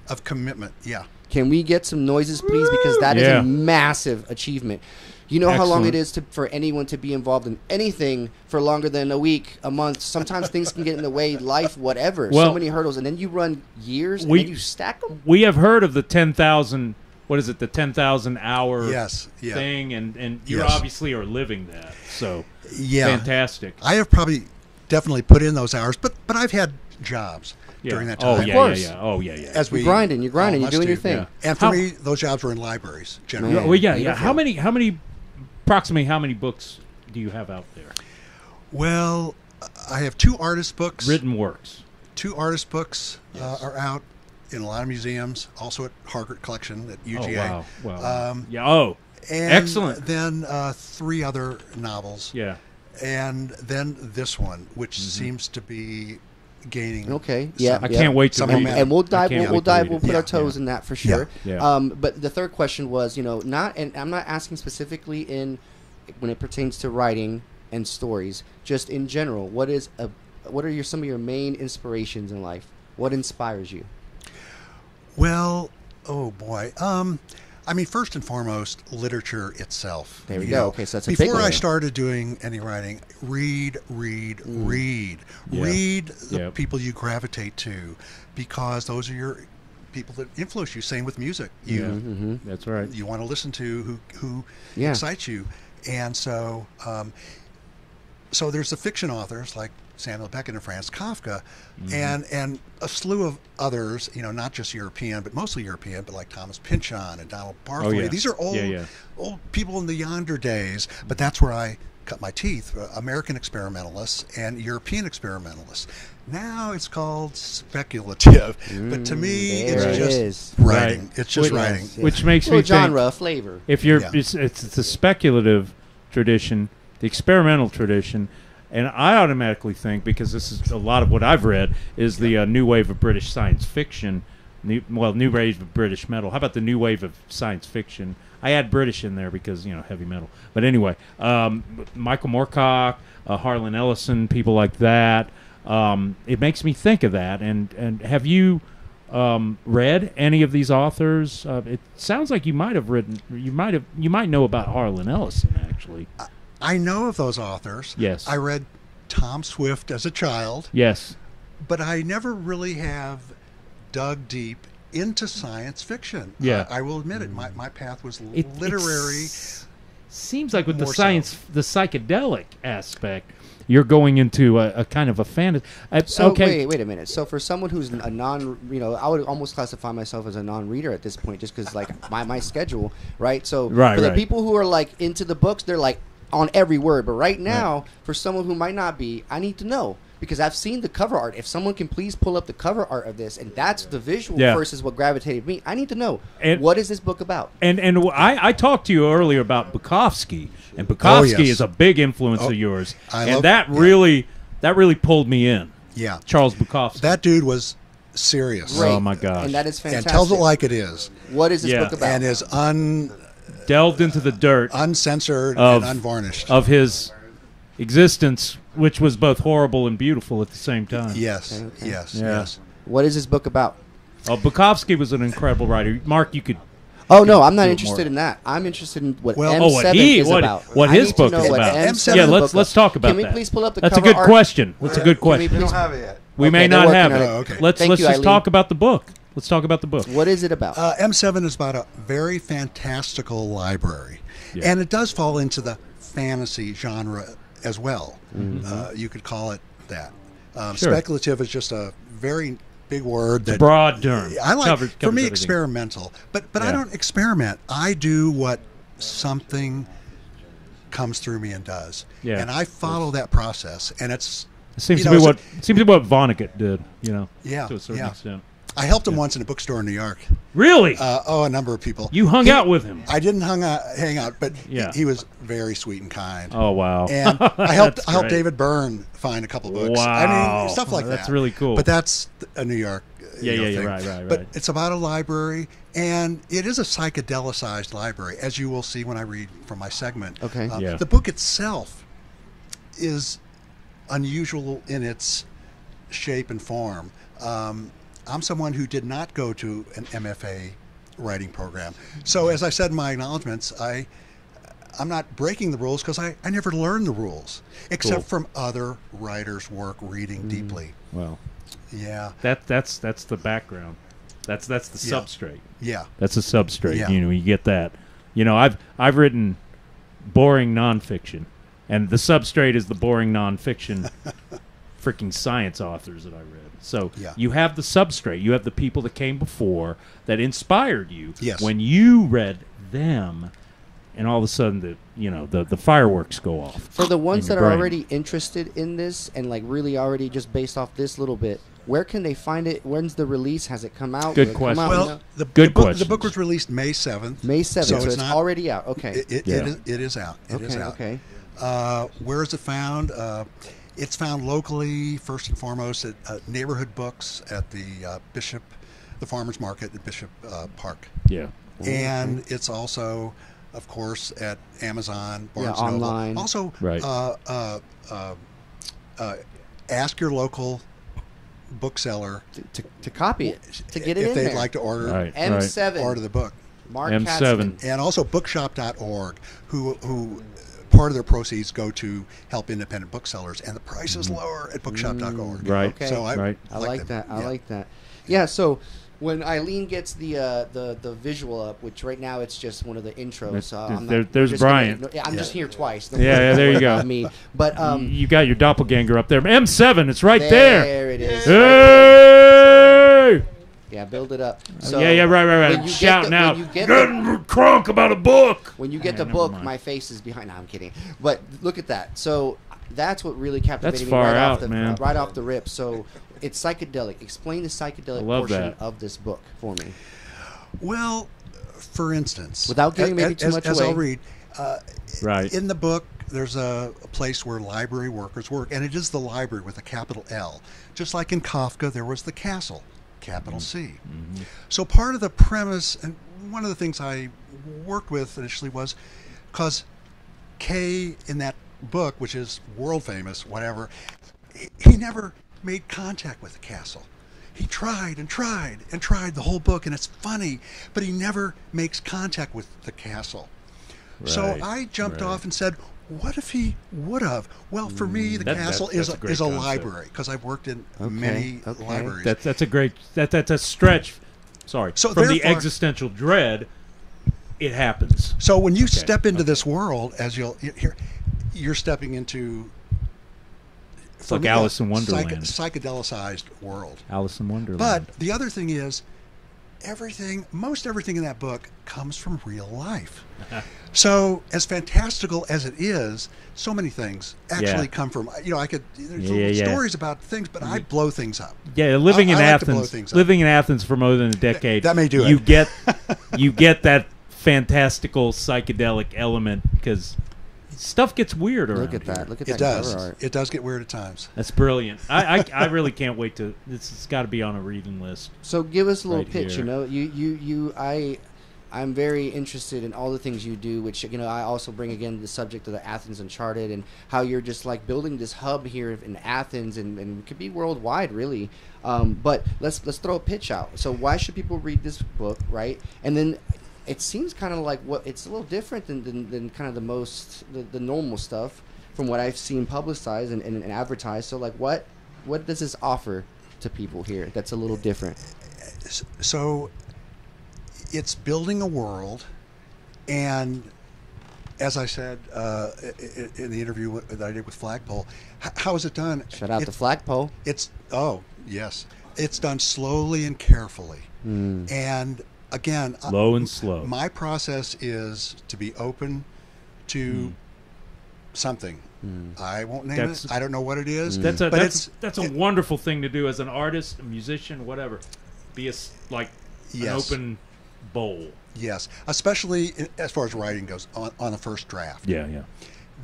of commitment. Yeah. Can we get some noises, please? Because that is a massive achievement. You know how long it is for anyone to be involved in anything for longer than a week, a month. Sometimes things can get in the way, life, whatever. Well, so many hurdles. And then you run years and then you stack them. We have heard of the 10,000, what is it, the 10,000 hour thing. And you obviously are living that. So, fantastic. I have probably definitely put in those hours, but I've had jobs during that time. Of course. As you're grinding, you're doing your thing. And for me, those jobs were in libraries generally. Well, How many, approximately how many books do you have out there? Well, I have 2 artist books. Written works. 2 artist books are out in a lot of museums, also at HearteartH Collection at UGA. Oh, wow. And excellent. Then 3 other novels. Yeah. And then this one, which seems to be gaining. Okay. I can't wait to read it. And we'll dive. We'll put our toes in that for sure. Yeah. But the third question was, and I'm not asking specifically when it pertains to writing and stories, just in general. What are some of your main inspirations in life? What inspires you? Well, oh boy. I mean, first and foremost, literature itself. There we go. Okay, so that's a big before one. I started doing any writing, read the people you gravitate to, because those are your people that influence you. Same with music. That's right. You want to listen to who excites you, and so so there's the fiction authors like Samuel Beckett and Franz Kafka, and a slew of others, not just European, but mostly European, but like Thomas Pynchon and Donald Barthelme. These are old people in the yonder days, but that's where I cut my teeth. American experimentalists and European experimentalists. Now it's called speculative, but to me, it's just writing. It's just writing, which makes me genre, think, flavor. If you're, it's the speculative tradition, the experimental tradition. And I automatically think, because this is a lot of what I've read, is the new wave of British science fiction, new wave of British metal. How about the new wave of science fiction? I add British in there because, heavy metal. But anyway, Michael Moorcock, Harlan Ellison, people like that. It makes me think of that. And have you read any of these authors? It sounds like you might have written. You might know about Harlan Ellison, actually. I know of those authors. Yes. I read Tom Swift as a child. Yes. But I never really have dug deep into science fiction. Yeah. I will admit it. My path was literary. Seems like with the science, the psychedelic aspect, you're going into a kind of a fantasy. So wait a minute. So for someone who's a non, I would almost classify myself as a non-reader at this point, just because like my schedule, right? So for the people who are like into the books, they're like on every word. But right now, for someone who might not be, I need to know. because I've seen the cover art. If someone can please pull up the cover art of this, and that's the visual versus what gravitated me, I need to know what is this book about. And I talked to you earlier about Bukowski, and Bukowski is a big influence of yours, and that really pulled me in. Yeah, Charles Bukowski. That dude was serious. Great. Oh my gosh, and that is fantastic. And tells it like it is. What is this book about? And is delved into the dirt, uncensored and unvarnished of his existence, which was both horrible and beautiful at the same time. Yes, yes. What is this book about? Bukowski was an incredible writer. Mark, you could. Oh no, I'm not interested in that. I'm interested in what M7 is about. What his book is about. M7 let's talk about that. Can we please pull up the That's cover a good art? question. That's a good question. We don't have it yet. We may not have it. Okay. Let's just talk about the book. Let's talk about the book. What is it about? M7 is about a very fantastical library, and it does fall into the fantasy genre as well. You could call it that. Speculative is just a very big word. That broad term. I like covers for me everything. experimental, but I don't experiment. I do what something comes through me and does, and I follow that process, and it seems to be what Vonnegut did. To a certain extent. I helped him once in a bookstore in New York. Really? A number of people. You hung out with him? I didn't hang out, but he was very sweet and kind. Oh wow! And I helped David Byrne find a couple books. Wow! I mean, stuff like that. That's really cool. But that's a New York. Thing. Right. But it's about a library, and it is a psychedelicized library, as you will see when I read from my segment. Okay. The book itself is unusual in its shape and form. I'm someone who did not go to an MFA writing program. So as I said in my acknowledgments, I'm not breaking the rules because I never learned the rules, except from other writers' work, reading deeply. Well, yeah. That's the background. That's the substrate. Yeah. That's a substrate. Yeah. You get that. I've written boring nonfiction, and the substrate is the boring nonfiction freaking science authors that I read. So you have the substrate. You have the people that came before that inspired you when you read them, and all of a sudden the fireworks go off. For the ones that are already interested in this and like really already just based off this little bit, where can they find it? When's the release? Has it come out? Good question. Well, the book was released May 7th. May 7th, so it's not, already out. Okay. It is out. It is out. Okay. Where is it found? It's found locally, first and foremost, at neighborhood books at the Farmers Market at Bishop Park. Yeah. And it's also, of course, at Amazon, Barnes Noble. Online. Also, ask your local bookseller to copy it, to get it if in they'd there. like to order M7. Order the book. Mark M7. Katzman. And also bookshop.org, who part of their proceeds go to help independent booksellers, and the price is lower at bookshop.org. Right. Okay. So I like that. I like that. Yeah. So when Eileen gets the visual up, which right now it's just one of the intros. There's Brian. I'm just here twice. Yeah, there you go. Me, but you got your doppelganger up there. M7. It's right there. There it is. Hey! Yeah, build it up. So right. Shouting out, getting crunk about a book. When you get the book, my face is behind. No, I'm kidding. But look at that. So that's what really captivated me right off the rip. So it's psychedelic. Explain the psychedelic portion of this book for me. Well, for instance, without giving maybe too much as away. I'll read, right in the book, there's a place where library workers work, and it is the library with a capital L. Just like in Kafka, there was the castle. Capital C. So part of the premise, and one of the things I worked with initially was because K in that book, which is world famous, whatever, he never made contact with the castle. He tried and tried and tried the whole book, and it's funny, but he never makes contact with the castle. Right. So I jumped off and said, what if he would have? Well, for me, the castle is a library, because I've worked in many libraries. That's a great that's a stretch. Sorry, so from the existential dread, it happens. So when you step into this world, as you're stepping into. It's like Alice in Wonderland. Psychedelicized world. Alice in Wonderland. But the other thing is, most everything in that book comes from real life. So, as fantastical as it is, so many things actually come from. There's stories about things, but I blow things up. Yeah, living in Athens for more than a decade, that may do it. You get that fantastical psychedelic element because stuff gets weird around. Look at that! Look at that cover art. It does get weird at times. That's brilliant. I really can't wait to. It's got to be on a reading list. So give us a little pitch. Here. You know, I'm very interested in all the things you do, which, you know, I also bring again the subject of the Athens Uncharted and how you're just like building this hub here in Athens and it could be worldwide, really. But let's throw a pitch out. So why should people read this book, right? And then it seems kind of like it's a little different than kind of the normal stuff from what I've seen publicized and advertised. So like what does this offer to people here that's a little different? So it's building a world, and as I said in the interview that I did with Flagpole, how is it done? Shout out to Flagpole. It's it's done slowly and carefully, and again, low and slow. My process is to be open to something. I won't name it. I don't know what it is. That's a wonderful thing to do as an artist, a musician, whatever. Be an open bowl. Yes, especially as far as writing goes on the first draft. Yeah.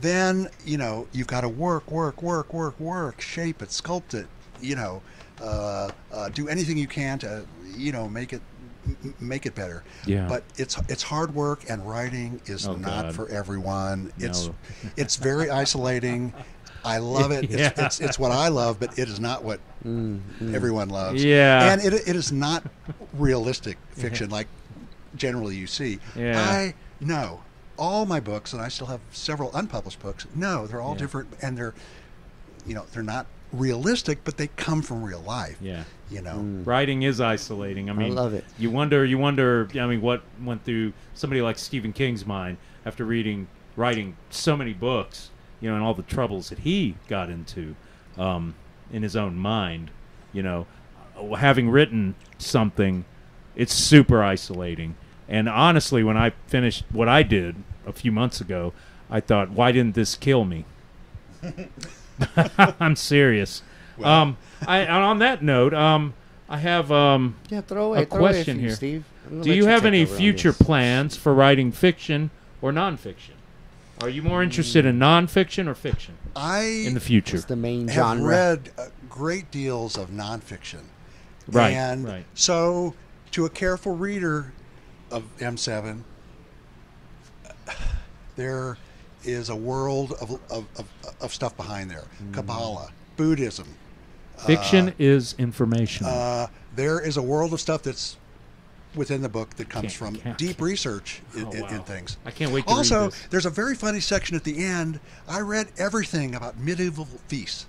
Then, you know, you've got to work, shape it, sculpt it, you know, do anything you can to, you know, make it better. Yeah. But it's hard work, and writing is not for everyone. It's very isolating. I love it. It's what I love, but it is not what everyone loves. Yeah. And it is not realistic fiction like generally you see. Yeah. I know all my books, and I still have several unpublished books. No, they're all different, and they're not realistic, but they come from real life. Yeah. You know, writing is isolating. I mean, I love it. You wonder. I mean, what went through somebody like Stephen King's mind after writing so many books, you know, and all the troubles that he got into in his own mind. You know, having written something, it's super isolating. And honestly, when I finished what I did a few months ago, I thought, why didn't this kill me? I'm serious. Well. On that note, I have a question here. Steve. Do you have any future plans for writing fiction or nonfiction? Are you more interested in nonfiction or fiction in the future? It's the main have genre. read great deals of nonfiction. Right. And so, to a careful reader of M7, there is a world of stuff behind there. Kabbalah, Buddhism. Fiction is information. There is a world of stuff that's within the book that comes from deep research in things. I can't wait to also, read this. there's a very funny section at the end. I read everything about medieval feasts,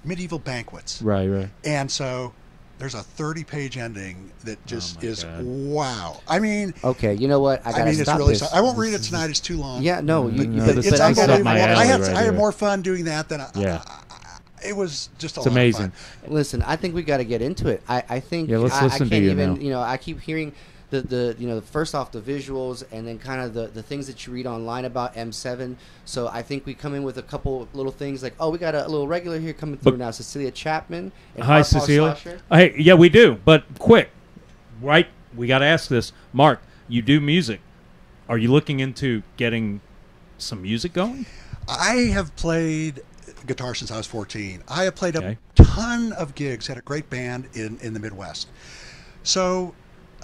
medieval banquets. Right. And so there's a 30-page ending that just is wow. I mean, okay, you know what? I mean, it's really. I won't read it tonight. It's too long. Yeah, no, but it's unbelievable. I had more fun doing that than it was just a lot amazing. of fun. Listen, I think we got to get into it. I think let's listen I can't to you even. now. You know, I keep hearing the first off the visuals and then kind of the things that you read online about M7. So I think we come in with a couple little things like, oh, we got a little regular here coming through now, Cecelia Chapman. And Hi, Cecelia. Hey, yeah, we do, but quick, right? We got to ask this, Mark. You do music. Are you looking into getting some music going? I have played guitar since I was 14. I have played a ton of gigs, had a great band in the Midwest. So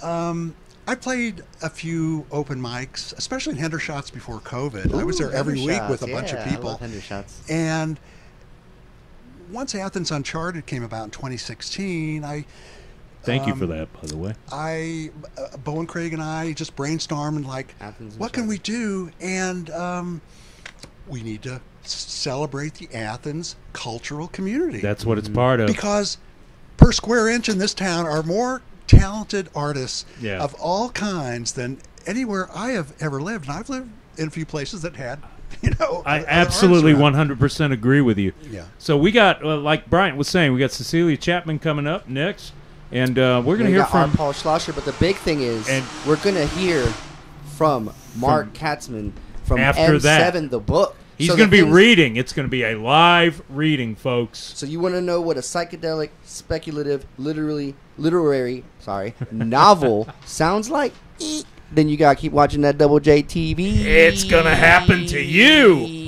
I played a few open mics, especially in Hendershots before COVID. I was there every week with a bunch of people. I love Hendershots. And once Athens Uncharted came about in 2016, Thank you for that, by the way. Bo and Craig and I just brainstormed and what can we do? And we need to celebrate the Athens cultural community. That's what it's part of. Because per square inch in this town are more talented artists of all kinds than anywhere I have ever lived. And I've lived in a few places that had, I absolutely 100% agree with you. Yeah. So we got, like Bryant was saying, we got Cecelia Chapman coming up next. And we're going to hear from Paul Schlosser, but the big thing is we're going to hear from Mark Katzman from after M7, the book. He's going to be reading. It's going to be a live reading, folks. So you want to know what a psychedelic, speculative, literary novel sounds like? Then you got to keep watching that Double J TV. It's going to happen to you.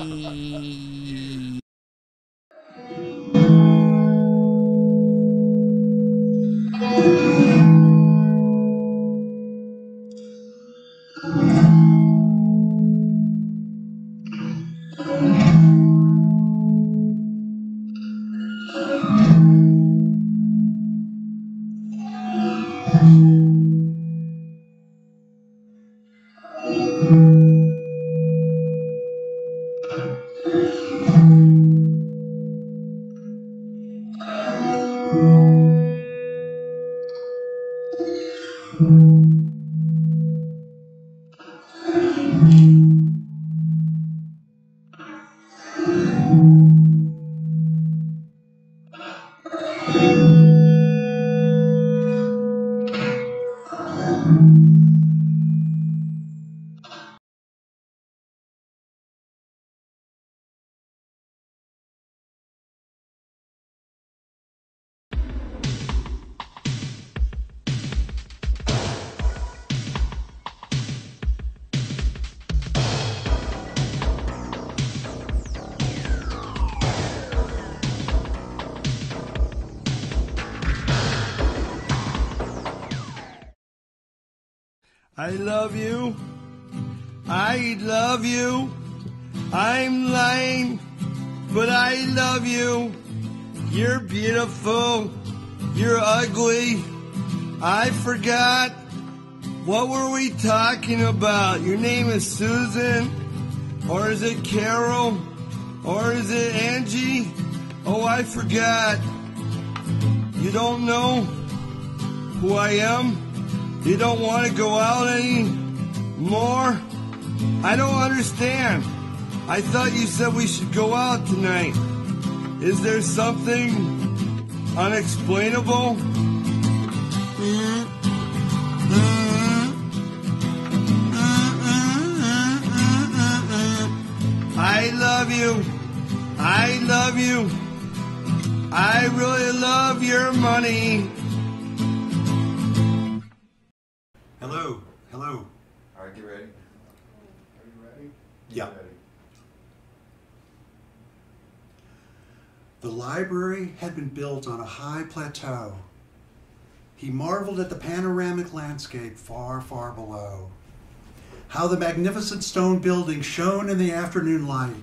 I love you. I love you. I'm lying, but I love you. You're beautiful. You're ugly. I forgot. What were we talking about? Your name is Susan? Or is it Carol? Or is it Angie? Oh, I forgot. You don't know who I am? You don't want to go out anymore? I don't understand. I thought you said we should go out tonight. Is there something unexplainable? I love you. I love you. I really love your money. Hello, hello. All right, get ready. Are you ready? Yeah. The library had been built on a high plateau. He marveled at the panoramic landscape far, far below. How the magnificent stone buildings shone in the afternoon light.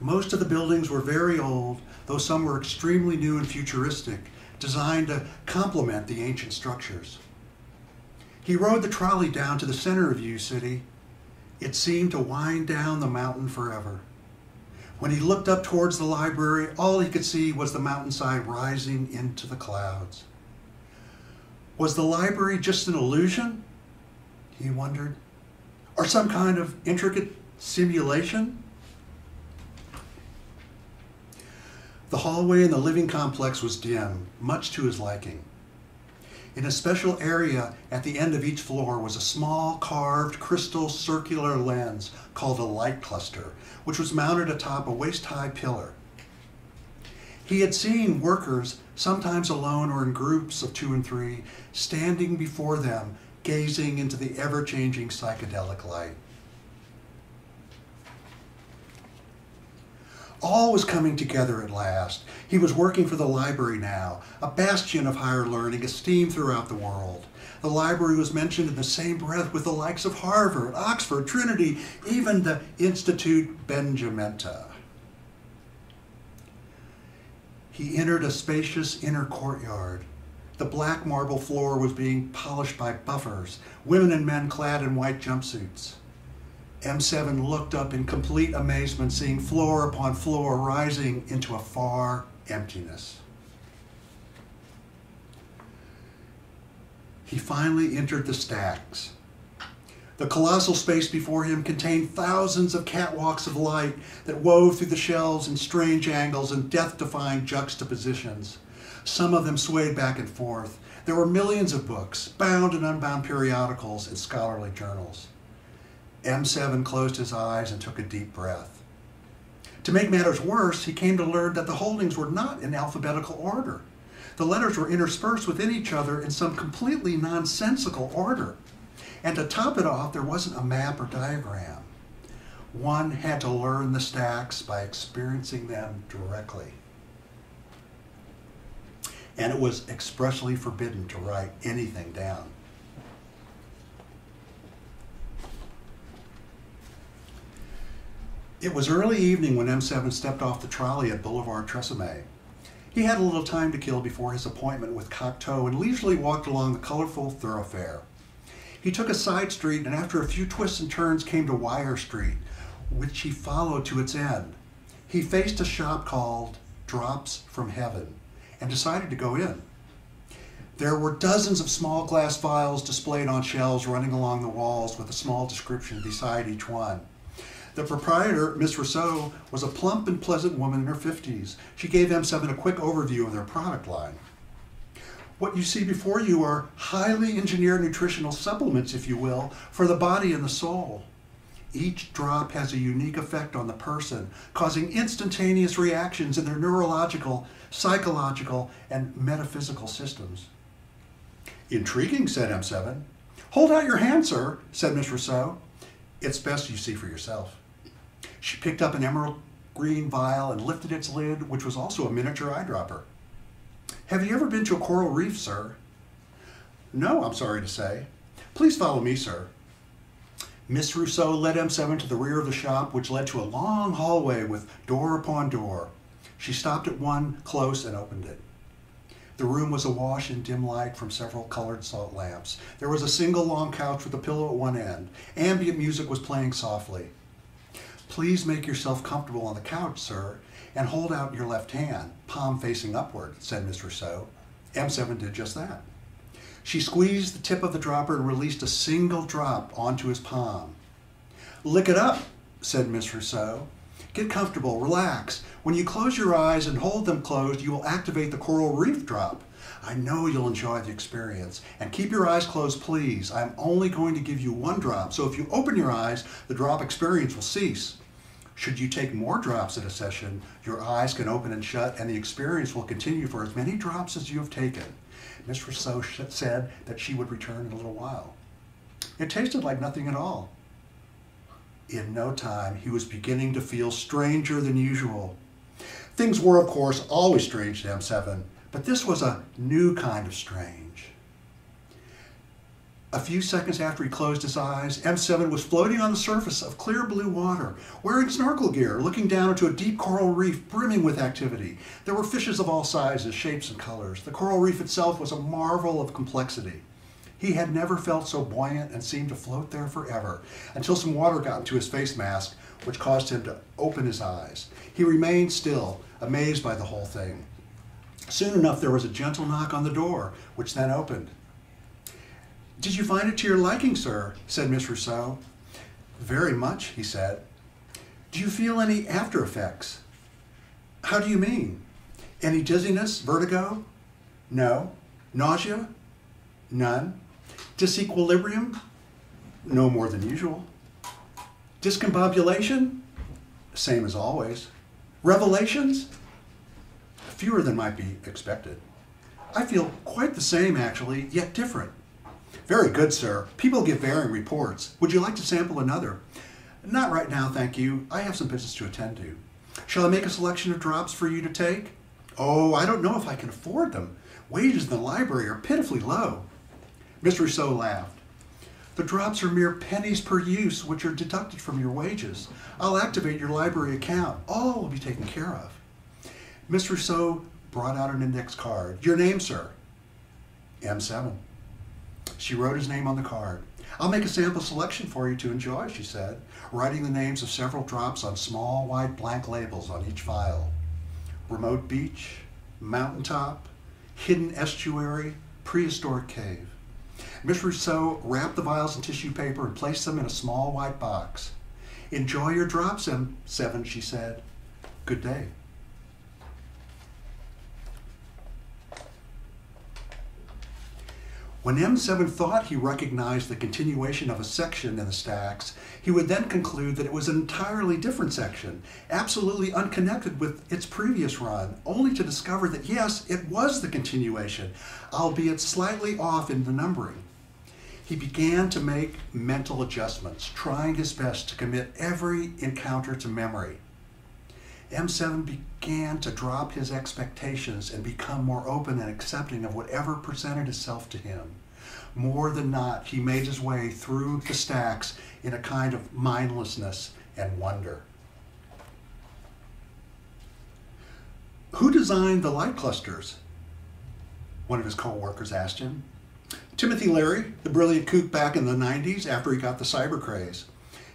Most of the buildings were very old, though some were extremely new and futuristic, designed to complement the ancient structures. He rode the trolley down to the center of U City. It seemed to wind down the mountain forever. When he looked up towards the library, all he could see was the mountainside rising into the clouds. Was the library just an illusion? He wondered. Or some kind of intricate simulation? The hallway in the living complex was dim, much to his liking. In a special area at the end of each floor was a small carved crystal circular lens called a light cluster, which was mounted atop a waist-high pillar. He had seen workers, sometimes alone or in groups of 2 and 3, standing before them, gazing into the ever-changing psychedelic light. All was coming together at last. He was working for the library now, a bastion of higher learning esteemed throughout the world. The library was mentioned in the same breath with the likes of Harvard, Oxford, Trinity, even the Institute Benjamenta. He entered a spacious inner courtyard. The black marble floor was being polished by buffers, women and men clad in white jumpsuits. M7 looked up in complete amazement, seeing floor upon floor rising into a far emptiness. He finally entered the stacks. The colossal space before him contained thousands of catwalks of light that wove through the shelves in strange angles and death-defying juxtapositions. Some of them swayed back and forth. There were millions of books, bound and unbound periodicals, and scholarly journals. M7 closed his eyes and took a deep breath. To make matters worse, he came to learn that the holdings were not in alphabetical order. The letters were interspersed within each other in some completely nonsensical order. And to top it off, there wasn't a map or diagram. One had to learn the stacks by experiencing them directly. And it was expressly forbidden to write anything down. It was early evening when M7 stepped off the trolley at Boulevard Tresemme. He had a little time to kill before his appointment with Cocteau and leisurely walked along the colorful thoroughfare. He took a side street and after a few twists and turns came to Wire Street, which he followed to its end. He faced a shop called Drops from Heaven and decided to go in. There were dozens of small glass vials displayed on shelves running along the walls with a small description beside each one. The proprietor, Miss Rousseau, was a plump and pleasant woman in her 50s. She gave M7 a quick overview of their product line. What you see before you are highly engineered nutritional supplements, if you will, for the body and the soul. Each drop has a unique effect on the person, causing instantaneous reactions in their neurological, psychological, and metaphysical systems. Intriguing, said M7. Hold out your hand, sir, said Miss Rousseau. It's best you see for yourself. She picked up an emerald green vial and lifted its lid, which was also a miniature eyedropper. Have you ever been to a coral reef, sir? No, I'm sorry to say. Please follow me, sir. Miss Rousseau led M7 to the rear of the shop, which led to a long hallway with door upon door. She stopped at one close and opened it. The room was awash in dim light from several colored salt lamps. There was a single long couch with a pillow at one end. Ambient music was playing softly. Please make yourself comfortable on the couch, sir, and hold out your left hand, palm facing upward, said Miss Rousseau. M7 did just that. She squeezed the tip of the dropper and released a single drop onto his palm. Lick it up, said Miss Rousseau. Get comfortable, relax. When you close your eyes and hold them closed, you will activate the coral reef drop. I know you'll enjoy the experience. And keep your eyes closed, please. I'm only going to give you one drop, so if you open your eyes, the drop experience will cease. Should you take more drops in a session, your eyes can open and shut, and the experience will continue for as many drops as you have taken. Miss Rousseau said that she would return in a little while. It tasted like nothing at all. In no time, he was beginning to feel stranger than usual. Things were, of course, always strange to M7, but this was a new kind of strange. A few seconds after he closed his eyes, M7 was floating on the surface of clear blue water, wearing snorkel gear, looking down into a deep coral reef brimming with activity. There were fishes of all sizes, shapes, and colors. The coral reef itself was a marvel of complexity. He had never felt so buoyant and seemed to float there forever, until some water got into his face mask, which caused him to open his eyes. He remained still, amazed by the whole thing. Soon enough, there was a gentle knock on the door, which then opened. Did you find it to your liking, sir? Said Miss Rousseau. Very much, he said. Do you feel any after effects? How do you mean? Any dizziness, vertigo? No. Nausea? None. Disequilibrium? No more than usual. Discombobulation? Same as always. Revelations? Fewer than might be expected. I feel quite the same, actually, yet different. Very good, sir. People give varying reports. Would you like to sample another? Not right now, thank you. I have some business to attend to. Shall I make a selection of drops for you to take? Oh, I don't know if I can afford them. Wages in the library are pitifully low. Miss Rousseau laughed. The drops are mere pennies per use, which are deducted from your wages. I'll activate your library account. All will be taken care of. Miss Rousseau brought out an index card. Your name, sir? M7. She wrote his name on the card. I'll make a sample selection for you to enjoy, she said, writing the names of several drops on small, white blank labels on each vial. Remote beach, mountaintop, hidden estuary, prehistoric cave. Miss Rousseau wrapped the vials in tissue paper and placed them in a small white box. Enjoy your drops, M7, she said. Good day. When M7 thought he recognized the continuation of a section in the stacks, he would then conclude that it was an entirely different section, absolutely unconnected with its previous run, only to discover that yes, it was the continuation, albeit slightly off in the numbering. He began to make mental adjustments, trying his best to commit every encounter to memory. M7 began to drop his expectations and become more open and accepting of whatever presented itself to him. More than not, he made his way through the stacks in a kind of mindlessness and wonder. Who designed the light clusters? One of his co-workers asked him. Timothy Leary, the brilliant kook back in the 90s after he got the cyber craze.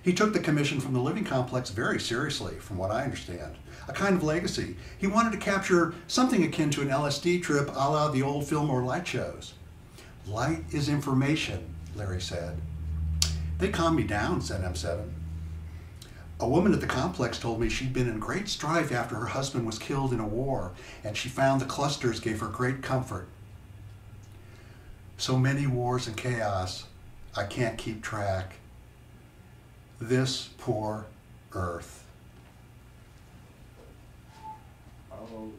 He took the commission from the living complex very seriously, from what I understand. A kind of legacy. He wanted to capture something akin to an LSD trip a la the old Fillmore light shows. Light is information, Larry said. They calmed me down, said M7. A woman at the complex told me she'd been in great strife after her husband was killed in a war, and she found the clusters gave her great comfort. So many wars and chaos, I can't keep track. This poor Earth. Oh,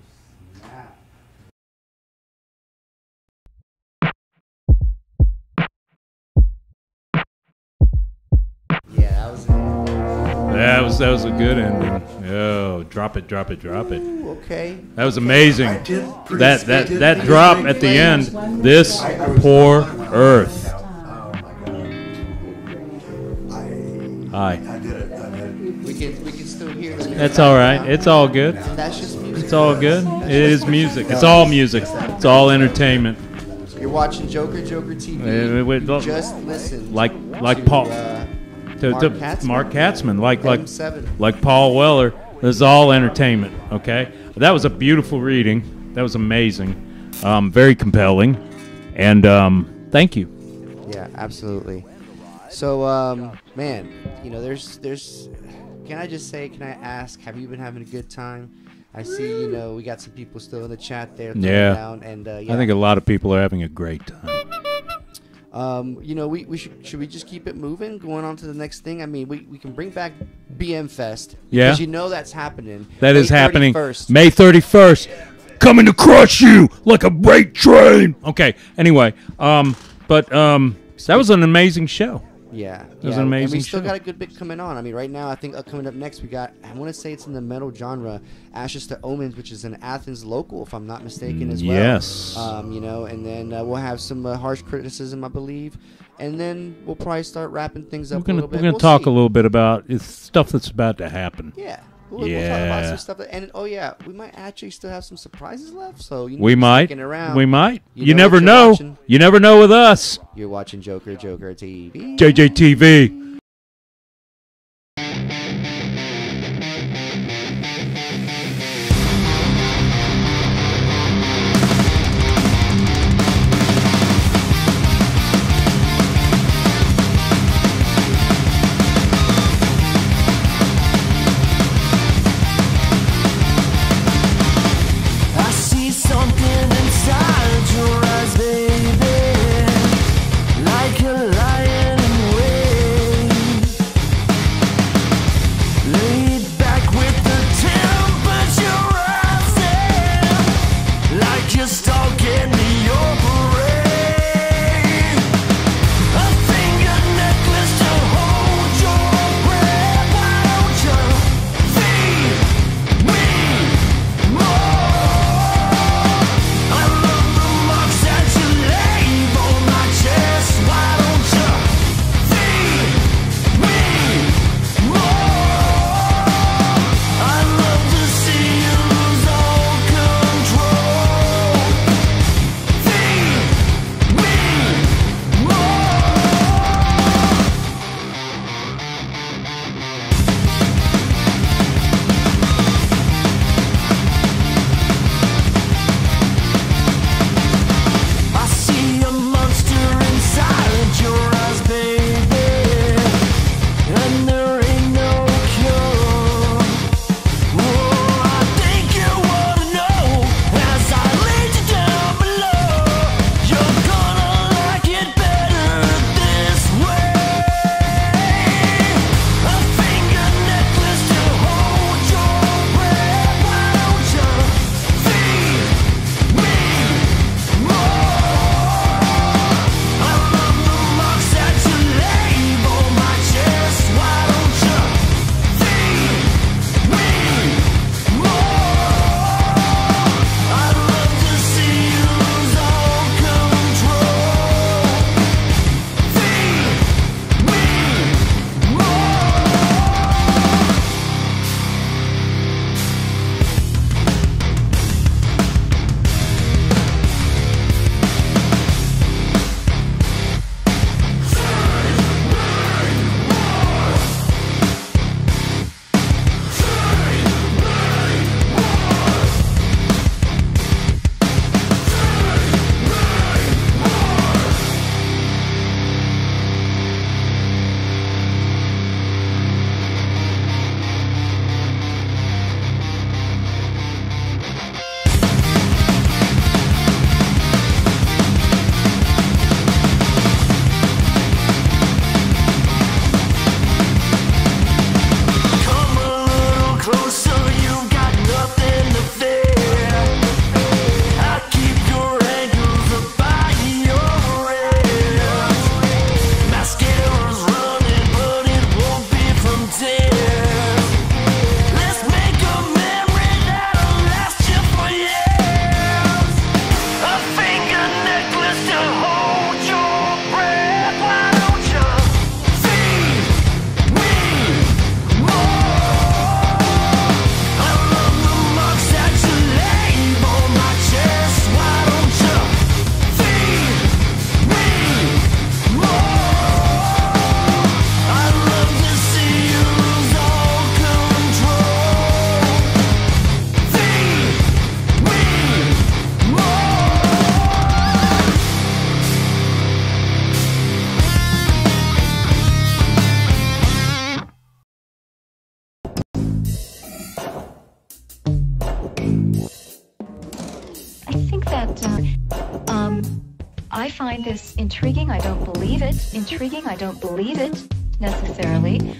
snap. Yeah, that was it. That was a good ending. Oh, drop it, drop it, drop it. Ooh, okay. That was amazing. That drop at the end. This poor Earth. Hi. I did it. We can still hear the music. That's all right. It's all good. That's just music. It's all good. It is music. It's all music. It's all entertainment. You're watching Joker TV. Just listen. Like Paul. To Mark Katzman, like Paul Weller. This is all entertainment. Okay. That was a beautiful reading. That was amazing. Very compelling. And thank you. Yeah, absolutely. So, man, you know, there's. Can I just say? Can I ask? Have you been having a good time? I see. You know, we got some people still in the chat there. Yeah. Down, and I think a lot of people are having a great time. You know, we should we just keep it moving, going on to the next thing? I mean, we can bring back BM Fest. Yeah. Because you know that's happening. That is happening. 31st. May 31st. Coming to crush you like a freight train. Okay. Anyway, but that was an amazing show. Yeah. It was an amazing and we still show. got a good bit coming on. I mean, right now, I think coming up next, we got, I want to say it's in the metal genre, Ashes to Omens, which is an Athens local, if I'm not mistaken, as well. Yes. You know, and then we'll have some harsh criticism, I believe. And then we'll probably start wrapping things up a little bit. We're going to talk a little bit about stuff that's about to happen. Yeah. We'll talk about some stuff. And, oh, yeah, we might actually still have some surprises left. So, you know, we might. Around. We might. You You never know. watching. You never know with us. You're watching Joker TV. JJTV. I see something inside your eyes, baby, like a lion in wait. I find this intriguing. I don't believe it. Intriguing. I don't believe it necessarily.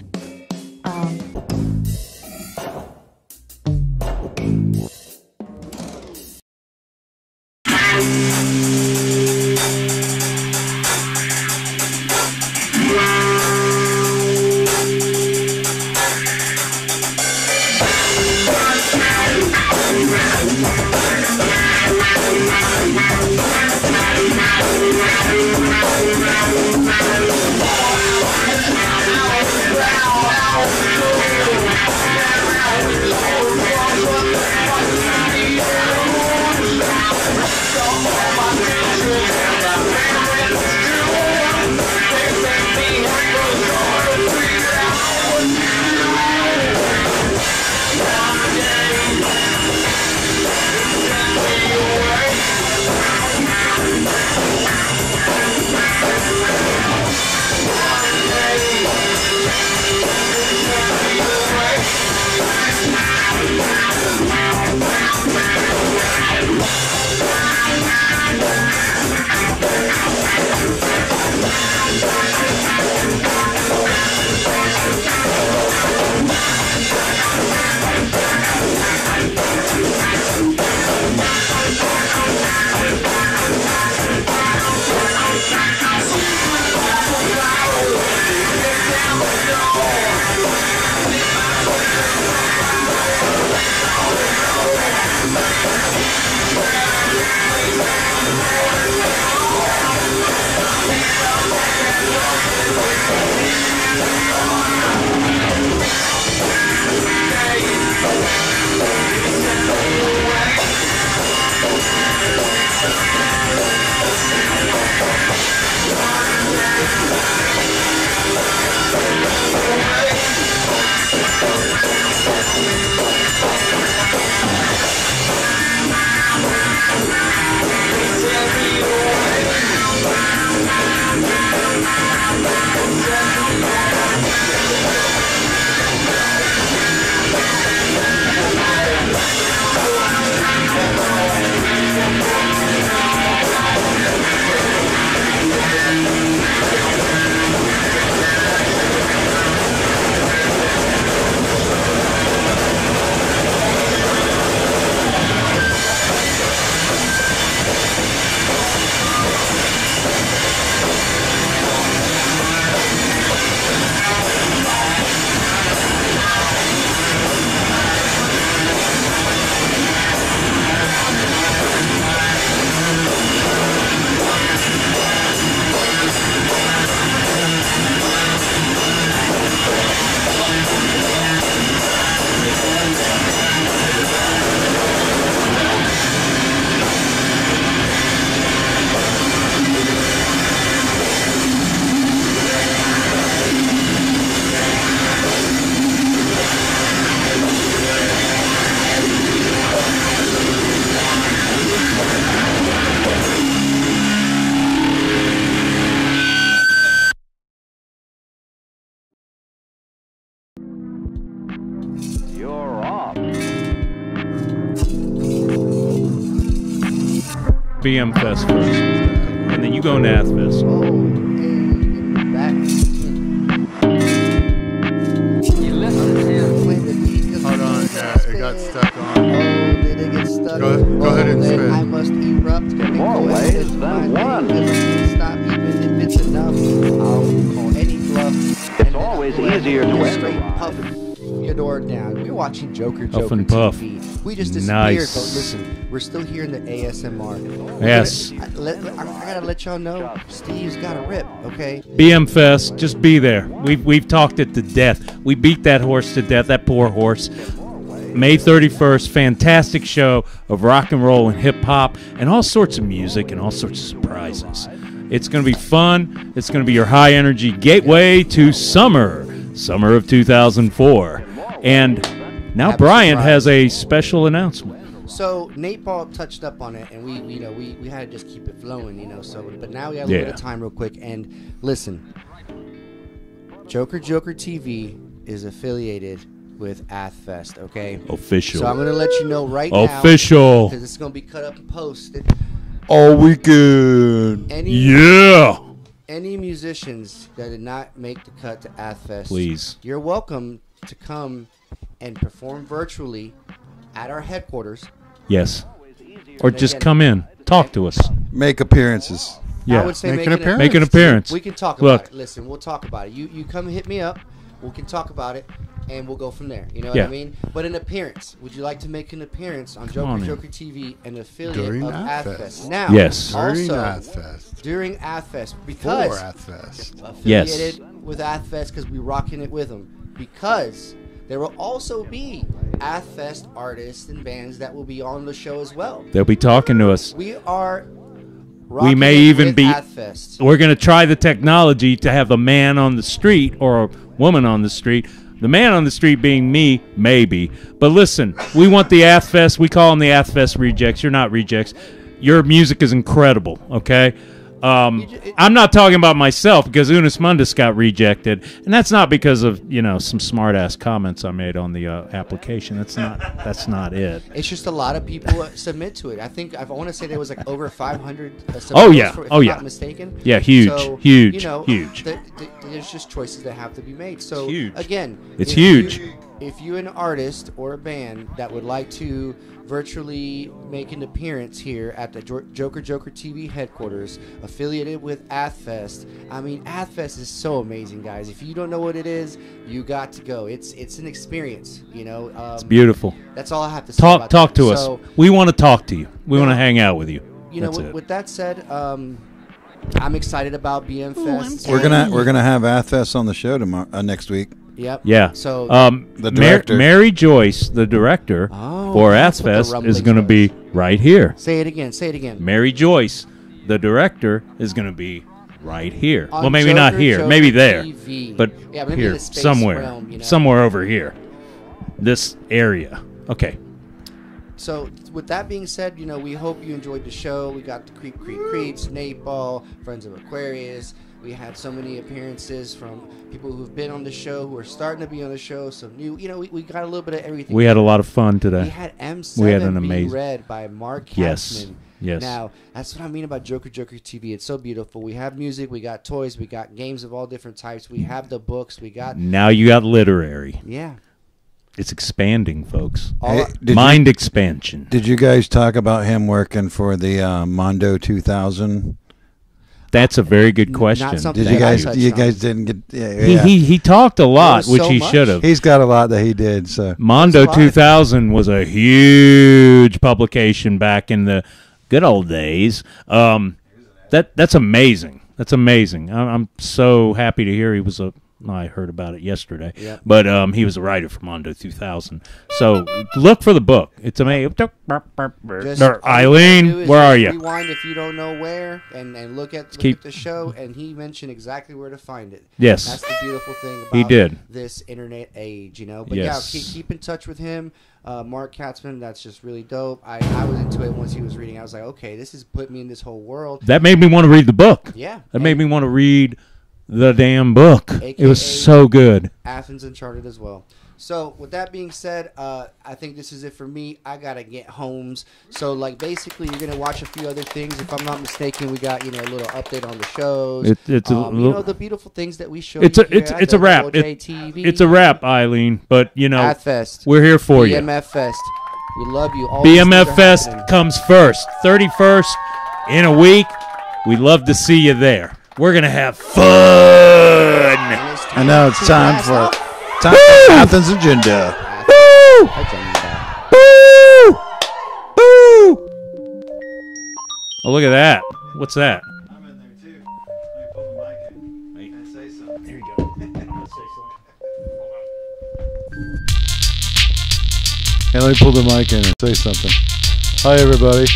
BM Fest first, and then you go Nath Fest. Hold on, yeah, it got stuck on. Oh, did it get stuck? Go ahead and spin. I must erupt. More ways than one. Stop even if it's enough. I'll call any bluff. It's always easier to straight puff your door down. We're watching Joker and Puff. TV. We just disappeared, Nice. but listen, we're still here in the ASMR. Yes. I gotta let y'all know, Steve's got a rip, okay? BM Fest, just be there. We've talked it to death. We beat that horse to death, that poor horse. May 31st, fantastic show of rock and roll and hip hop and all sorts of music and all sorts of surprises. It's going to be fun. It's going to be your high energy gateway to summer of 2004. And now Bryant has a special announcement. So Nateball touched up on it, and we had to just keep it flowing, So, but now we have a little bit of time, real quick. And listen, Joker TV is affiliated with AthFest, okay? Official. So I'm gonna let you know right now. Official. Because it's gonna be cut up and posted. all weekend. Any musicians that did not make the cut to AthFest, please, you're welcome to come and perform virtually at our headquarters. Yes. Or just come in, talk to us, make appearances. I would say make an appearance. Make an appearance. We can talk about it. Listen, we'll talk about it. You come hit me up. We can talk about it, and we'll go from there. You know what I mean? But an appearance. Would you like to make an appearance on JOKERJOKErtv, an affiliate During of AthFest? Now, yes. During AthFest, because affiliated with AthFest, because we're rocking it with them. Because there will also be AthFest artists and bands that will be on the show as well. They'll be talking to us. We are. We may even be. AthFest. We're going to try the technology to have a man on the street or a woman on the street. The man on the street being me, maybe. But listen, we want the AthFest. We call them the AthFest rejects. You're not rejects. Your music is incredible. Okay. I'm not talking about myself because Unus Mundus got rejected, and that's not because of some smart ass comments I made on the application. That's not it. It's just a lot of people submit to it. I want to say there was like over 500. If I'm not mistaken. Yeah, huge, so, huge, huge. There's just choices that have to be made. So huge. Again, it's huge. If you're an artist or a band that would like to virtually make an appearance here at the JOKERJOKErtv headquarters, affiliated with AthFest. I mean, AthFest is so amazing, guys. If you don't know what it is, you got to go. It's an experience, it's beautiful. That's all I have to say. Talk to us. We want to talk to you. We want to hang out with you. With that said, I'm excited about BM Fest. We're gonna have AthFest on the show tomorrow, next week. Yep. Yeah. So the director, Mary Joyce, the director for AthFest, is going to be right here. Say it again. Say it again. Mary Joyce, the director, is going to be right here. On well, maybe not here. Maybe there. TV. But maybe here, in the space somewhere. realm, Somewhere over here. This area. Okay. So, with that being said, we hope you enjoyed the show. We got the Creeps, Nateball, Friends of Aquarius. We had so many appearances from people who've been on the show, who are starting to be on the show. Some new, we got a little bit of everything. We had a lot of fun today. We had M7 being read by Katzman. Yes. Now, that's what I mean about JOKERJOKErtv. It's so beautiful. We have music, we got toys, we got games of all different types. We have the books, we got... Now you got literary. Yeah. It's expanding, folks. Hey, Mind expansion. Did you guys talk about him working for the Mondo 2000? That's a very good question. Did you guys? You guys didn't get. He talked a lot, which he should have. He's got a lot that he did. So Mondo 2000 was a huge publication back in the good old days. That's amazing. That's amazing. I'm so happy to hear he was a. I heard about it yesterday, but he was a writer for Mondo 2000. So look for the book. It's amazing. Eileen, where are you? Rewind if you don't know where, and look at the show. And he mentioned exactly where to find it. Yes, that's the beautiful thing about this internet age, But yeah, keep in touch with him. Mark Katzman, that's just really dope. I was into it once he was reading. I was like, okay, this has put me in this whole world. That made me want to read the book. Yeah, that made me want to read the damn book. AKA it was so good. Athens Uncharted as well. So with that being said, I think this is it for me. I gotta get homes. So basically, you're gonna watch a few other things. If I'm not mistaken, we got a little update on the shows. It's the beautiful things that we show. It's a wrap. It's a wrap, Eileen. But AthFest, we're here for you. BMF Fest. We love you. All BMF Fest comes first, 31st in a week. We love to see you there. We're going to have fun. I know it's time for Athens Agenda. Woo! Woo! Woo! Oh, look at that. What's that? I'm in there too. Let me pull the mic in. Can I say something? There you go. Hey, let me pull the mic in and say something. Hi, everybody.